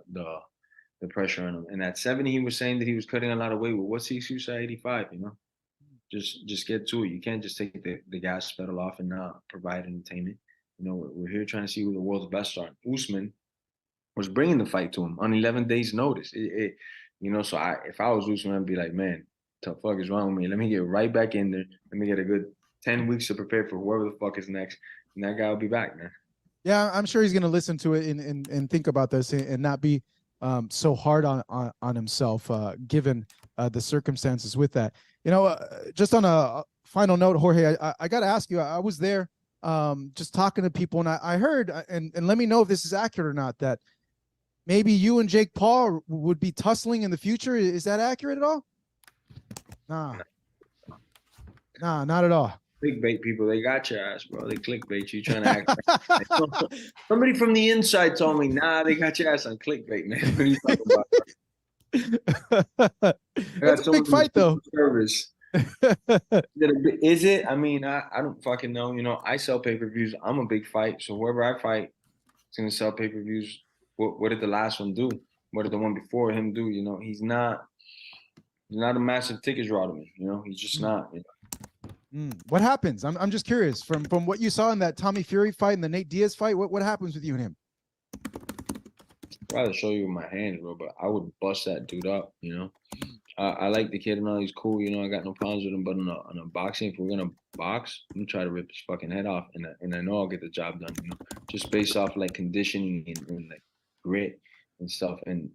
pressure on him. And at 70, he was saying that he was cutting a lot of weight. Well, what's the excuse at 85? You know, just get to it. You can't just take the gas pedal off and not provide entertainment. You know, we're here trying to see who the world's best are. Usman was bringing the fight to him on 11 days notice. You know, so if I was Usman, I'd be like, man, what the fuck is wrong with me? Let me get right back in there. Let me get a good 10 weeks to prepare for whoever the fuck is next. And that guy will be back, man. Yeah, I'm sure he's going to listen to it and think about this and not be so hard on himself, given the circumstances with that. Just on a final note, Jorge, I got to ask you, I was there just talking to people, and I heard, and let me know if this is accurate or not, that maybe you and Jake Paul would be tussling in the future. Is that accurate at all? Nah, not at all. Clickbait people, they got your ass, bro. They clickbait you trying to act. Somebody from the inside told me, nah, they got your ass on clickbait, man. What are you talking about? That's a big fight, though. Service. Is it? I mean, I don't fucking know. I sell pay-per-views. I'm a big fight, so whoever I fight is gonna sell pay-per-views. What did the last one do? What did the one before him do? He's not a massive ticket draw to me. He's just not. What happens? I'm just curious. From what you saw in that Tommy Fury fight and the Nate Diaz fight, what happens with you and him? I'd rather show you with my hands, bro, but I would bust that dude up. I like the kid and all. He's cool. I got no problems with him. But on a boxing, if we're gonna box, I'm gonna try to rip his fucking head off, and I know I'll get the job done. Just based off like conditioning and like grit and stuff, and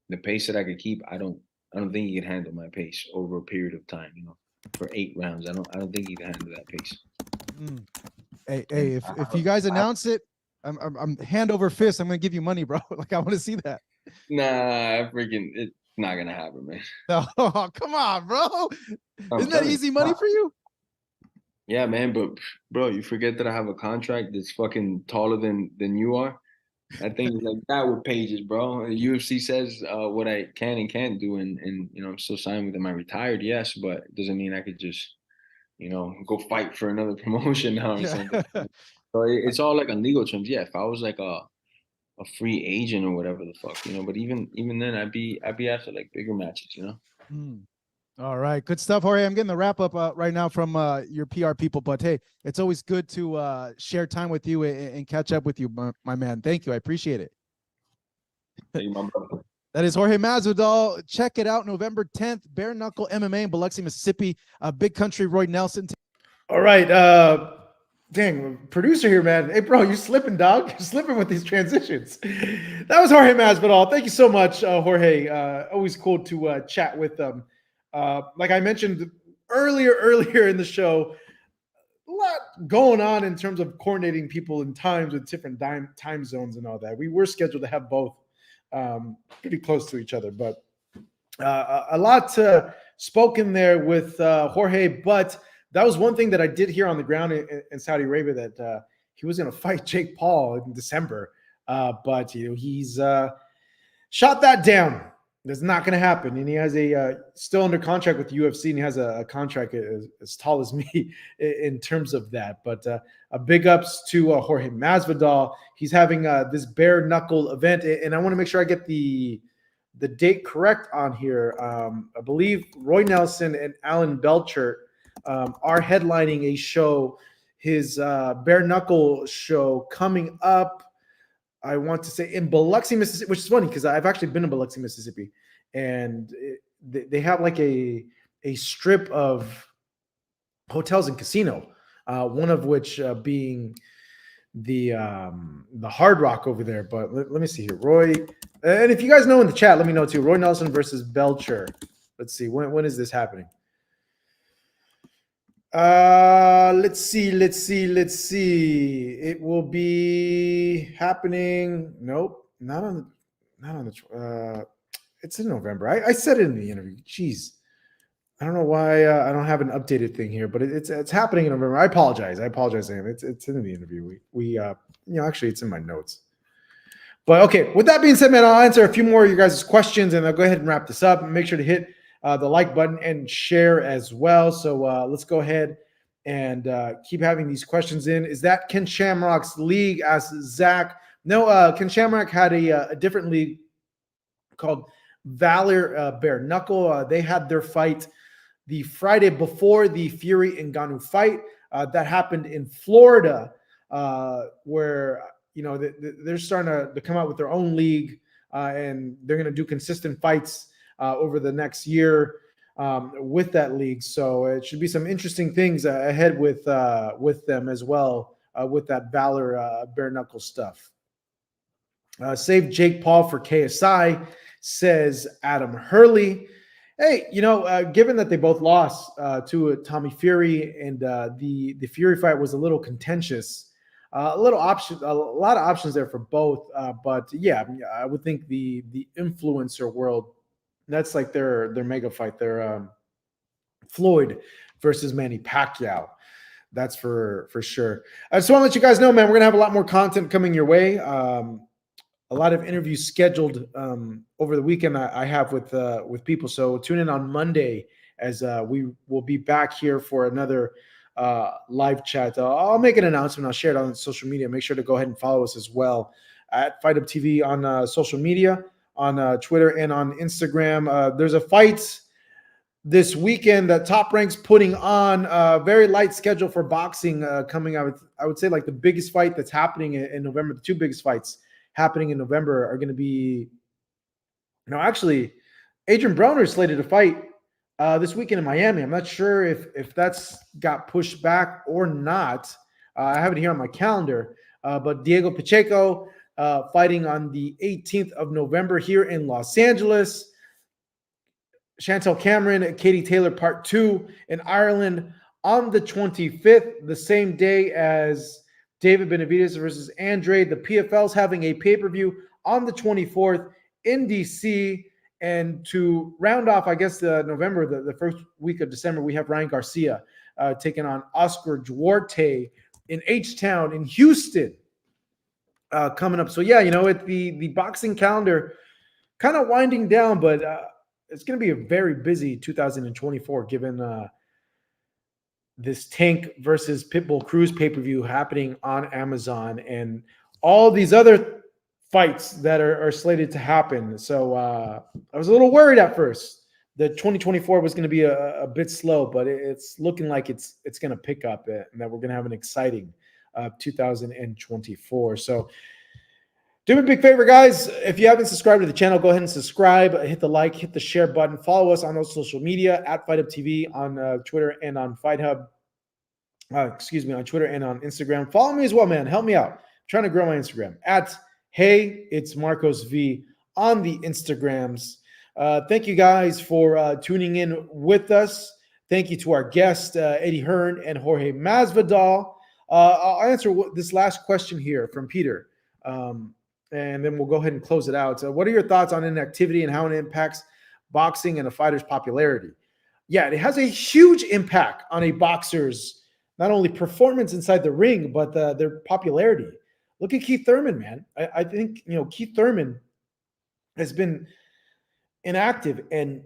the pace that I could keep. I don't think he can handle my pace over a period of time. For 8 rounds, I don't think he can handle that pace. Hey, if you guys announce it, I'm hand over fist. I'm gonna give you money, bro. Like, I want to see that. Nah, it's not gonna happen, man. No, come on, bro. Isn't that easy money for you? Yeah, man, but bro, you forget that I have a contract that's fucking taller than you are. I think it's like that with pages, bro. The UFC says what I can and can't do, and I'm still signed with them. I retired, yes, but it doesn't mean I could just go fight for another promotion now or something. So it's all like on legal terms. Yeah, if I was like a free agent or whatever the fuck, but even then I'd be after like bigger matches, All right, good stuff, Jorge. I'm getting the wrap up right now from your PR people, but hey, it's always good to share time with you and catch up with you, my man. Thank you, I appreciate it. Hey, my brother. That is Jorge Masvidal. Check it out, November 10th, Bare Knuckle MMA in Biloxi, Mississippi. Big Country Roy Nelson. All right, dang, producer here, man. Hey, bro, you slipping, dog. You're slipping with these transitions. That was Jorge Masvidal. Thank you so much, Jorge. Always cool to chat with them. Like I mentioned earlier in the show, a lot going on in terms of coordinating people in times with different time zones and all that. We were scheduled to have both pretty close to each other, but a lot spoken there with Jorge. But that was one thing that I did hear on the ground in Saudi Arabia, that he was going to fight Jake Paul in December, but he's shot that down. That's not going to happen. And he has a still under contract with the UFC, and he has a contract as tall as me in terms of that. But a big ups to Jorge Masvidal. He's having this bare knuckle event, and I want to make sure I get the date correct on here. I believe Roy Nelson and Alan Belcher are headlining a show, his bare knuckle show coming up. I want to say in Biloxi, Mississippi, which is funny because I've actually been in Biloxi, Mississippi, and they have like a strip of hotels and casino, one of which being the Hard Rock over there. But let me see here, Roy, and if you guys know in the chat, let me know too. Roy Nelson versus Belcher. Let's see, when is this happening? Let's see. It will be happening. Nope, not on the. It's in November. I said it in the interview. Jeez, I don't know why I don't have an updated thing here, but it's happening in November. I apologize, Sam. It's in the interview. We actually it's in my notes. But okay, with that being said, man, I'll answer a few more of your guys' questions, and I'll go ahead and wrap this up. Make sure to hit the like button and share as well. So let's go ahead and keep having these questions in. Is that Ken Shamrock's league? Asked Zach. No, Ken Shamrock had a different league called Valor Bare Knuckle. They had their fight the Friday before the Fury and Ngannou fight. That happened in Florida, where they're starting to come out with their own league, and they're going to do consistent fights over the next year with that league. So it should be some interesting things ahead with them as well with that Valor bare knuckle stuff. Save Jake Paul for KSI, says Adam Hurley. Hey, given that they both lost to Tommy Fury, and the Fury fight was a little contentious, a lot of options there for both. But yeah, I would think the influencer world, that's like their mega fight. Their Floyd versus Manny Pacquiao. That's for sure. I just want to let you guys know, man, we're gonna have a lot more content coming your way. A lot of interviews scheduled over the weekend I have with people. So tune in on Monday as we will be back here for another live chat. I'll make an announcement. I'll share it on social media. Make sure to go ahead and follow us as well at Fight Up TV on social media, on Twitter and on Instagram. There's a fight this weekend that Top Rank's putting on, a very light schedule for boxing coming out. I would say like the biggest fight that's happening in November, the two biggest fights happening in November are going to be, actually, Adrian Broner is slated to fight this weekend in Miami. I'm not sure if that's got pushed back or not. I have it here on my calendar. But Diego Pacheco fighting on the 18th of November here in Los Angeles. Chantel Cameron, Katie Taylor Part 2 in Ireland on the 25th, the same day as David Benavidez versus Andre. The PFL's having a pay-per-view on the 24th in DC. And to round off, I guess, November, the first week of December, we have Ryan Garcia taking on Oscar Duarte in H-Town in Houston coming up. So, yeah, the boxing calendar kind of winding down, but it's going to be a very busy 2024 given this Tank versus Pitbull Cruz pay-per-view happening on Amazon and all these other fights that are slated to happen. So I was a little worried at first that 2024 was going to be a bit slow, but it's looking like it's going to pick up and that we're going to have an exciting 2024. So do me a big favor, guys. If you haven't subscribed to the channel, go ahead and subscribe. Hit the like, hit the share button. Follow us on those social media at Fight Up TV on Twitter and on Fight Hub. On Twitter and on Instagram. Follow me as well, man. Help me out. I'm trying to grow my Instagram at Hey, it's Marcos V on the Instagrams. Thank you guys for tuning in with us. Thank you to our guests, Eddie Hearn and Jorge Masvidal. I'll answer this last question here from Peter. And then we'll go ahead and close it out. So what are your thoughts on inactivity and how it impacts boxing and a fighter's popularity? Yeah, it has a huge impact on a boxer's not only performance inside the ring, but their popularity. Look at Keith Thurman, man. I think, Keith Thurman has been inactive. And,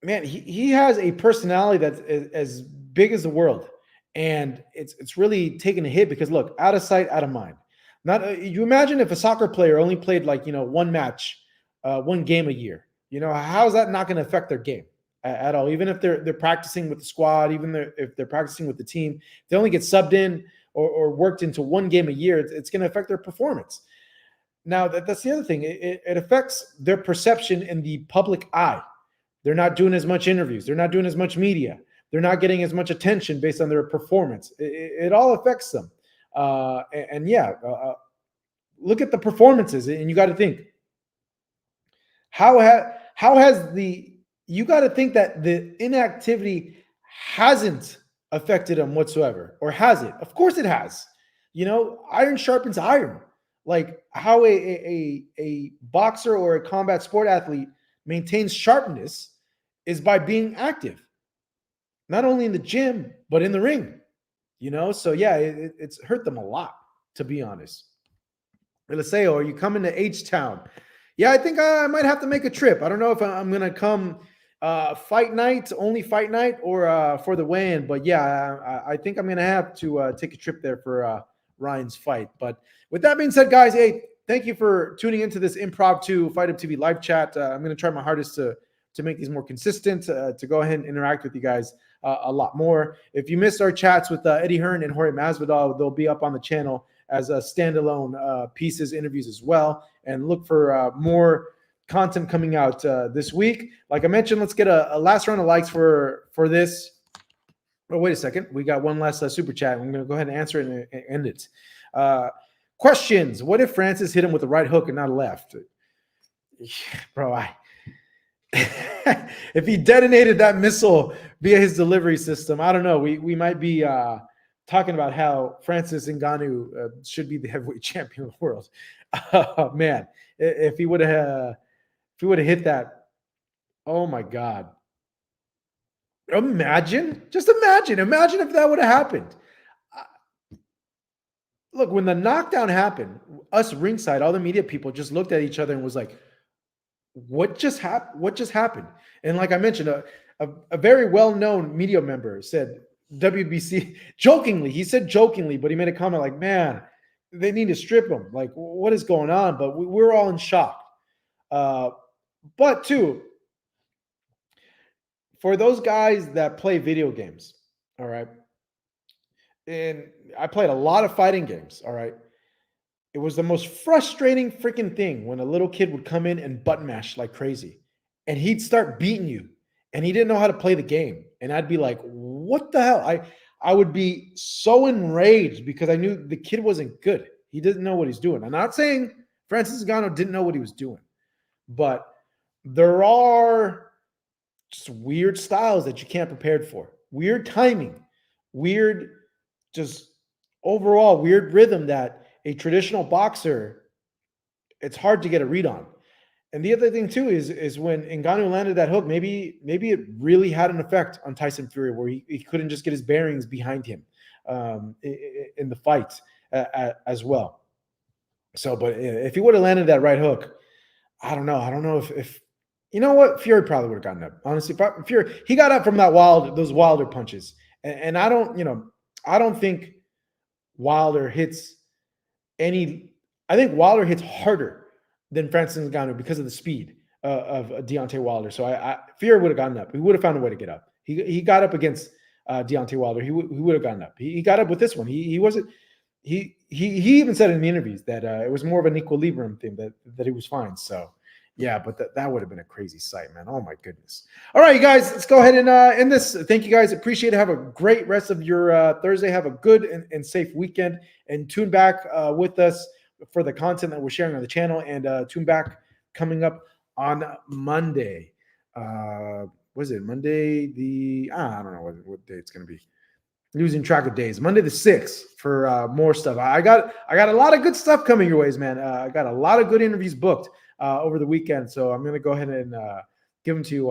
man, he has a personality that's as big as the world. And it's really taken a hit because, look, out of sight, out of mind. You imagine if a soccer player only played one match, one game a year. How is that not going to affect their game at all? Even if they're practicing with the squad, even if they're practicing with the team, they only get subbed in or worked into one game a year. It's going to affect their performance. Now that's the other thing. It affects their perception in the public eye. They're not doing as much interviews. They're not doing as much media. They're not getting as much attention based on their performance. It all affects them. Look at the performances, and you got to think you got to think that the inactivity hasn't affected them whatsoever, or has it? Of course it has. Iron sharpens iron. Like how a boxer or a combat sport athlete maintains sharpness is by being active, not only in the gym but in the ring. So yeah, it's hurt them a lot, to be honest. Let's say, are you coming to H-Town? Yeah, I think I might have to make a trip. I don't know if I'm going to come fight night, only fight night, or for the weigh-in. But yeah, I think I'm going to have to take a trip there for Ryan's fight. But with that being said, guys, hey, thank you for tuning into this impromptu Fight Up TV live chat. I'm going to try my hardest to make these more consistent, to go ahead and interact with you guys a lot more. If you missed our chats with Eddie Hearn and Jorge Masvidal, they'll be up on the channel as standalone pieces, interviews as well. And look for more content coming out this week. Like I mentioned, let's get a last round of likes for this. Oh, wait a second. We got one last super chat. I'm going to go ahead and answer it and end it. Questions. What if Francis hit him with the right hook and not a left? Bro, if he detonated that missile via his delivery system, I don't know. We might be talking about how Francis Ngannou should be the heavyweight champion of the world. Man, if he would have hit that, oh my God. Imagine if that would have happened. Look, when the knockdown happened, us ringside, all the media people just looked at each other and was like, what just happened? And like I mentioned, a very well-known media member said, WBC, he said jokingly, but he made a comment like, man, they need to strip him. Like, what is going on? But we're all in shock. But too, for those guys that play video games, all right, and I played a lot of fighting games, all right, it was the most frustrating freaking thing when a little kid would come in and button mash like crazy, and he'd start beating you, and he didn't know how to play the game, and I'd be like, what the hell? I would be so enraged because I knew the kid wasn't good. He didn't know what he's doing. I'm not saying Francis Ngannou didn't know what he was doing, but there are just weird styles that you can't prepare for. Weird timing, weird, just overall weird rhythm that a traditional boxer, it's hard to get a read on. And the other thing too is when Ngannou landed that hook, maybe it really had an effect on Tyson Fury where he couldn't just get his bearings behind him in the fight as well. So, but if he would have landed that right hook, I don't know. I don't know if you know what, Fury probably would have gotten up. Honestly, Fury, he got up from those Wilder punches, and I don't think Wilder hits any. I think Wilder hits harder than Francis Ngannou because of the speed of Deontay Wilder. So Fury would have gotten up. He would have found a way to get up. He got up against Deontay Wilder. He would have gotten up. He got up with this one. He wasn't. He even said in the interviews that it was more of an equilibrium thing that he was fine. So. Yeah, but that would have been a crazy sight, man. Oh, my goodness. All right, you guys, let's go ahead and end this. Thank you, guys. Appreciate it. Have a great rest of your Thursday. Have a good and safe weekend. And tune back with us for the content that we're sharing on the channel. And tune back coming up on Monday. Was it Monday? I don't know what day it's going to be. Losing track of days. Monday the 6th for more stuff. I got a lot of good stuff coming your ways, man. I got a lot of good interviews booked over the weekend. So I'm going to go ahead and give them to you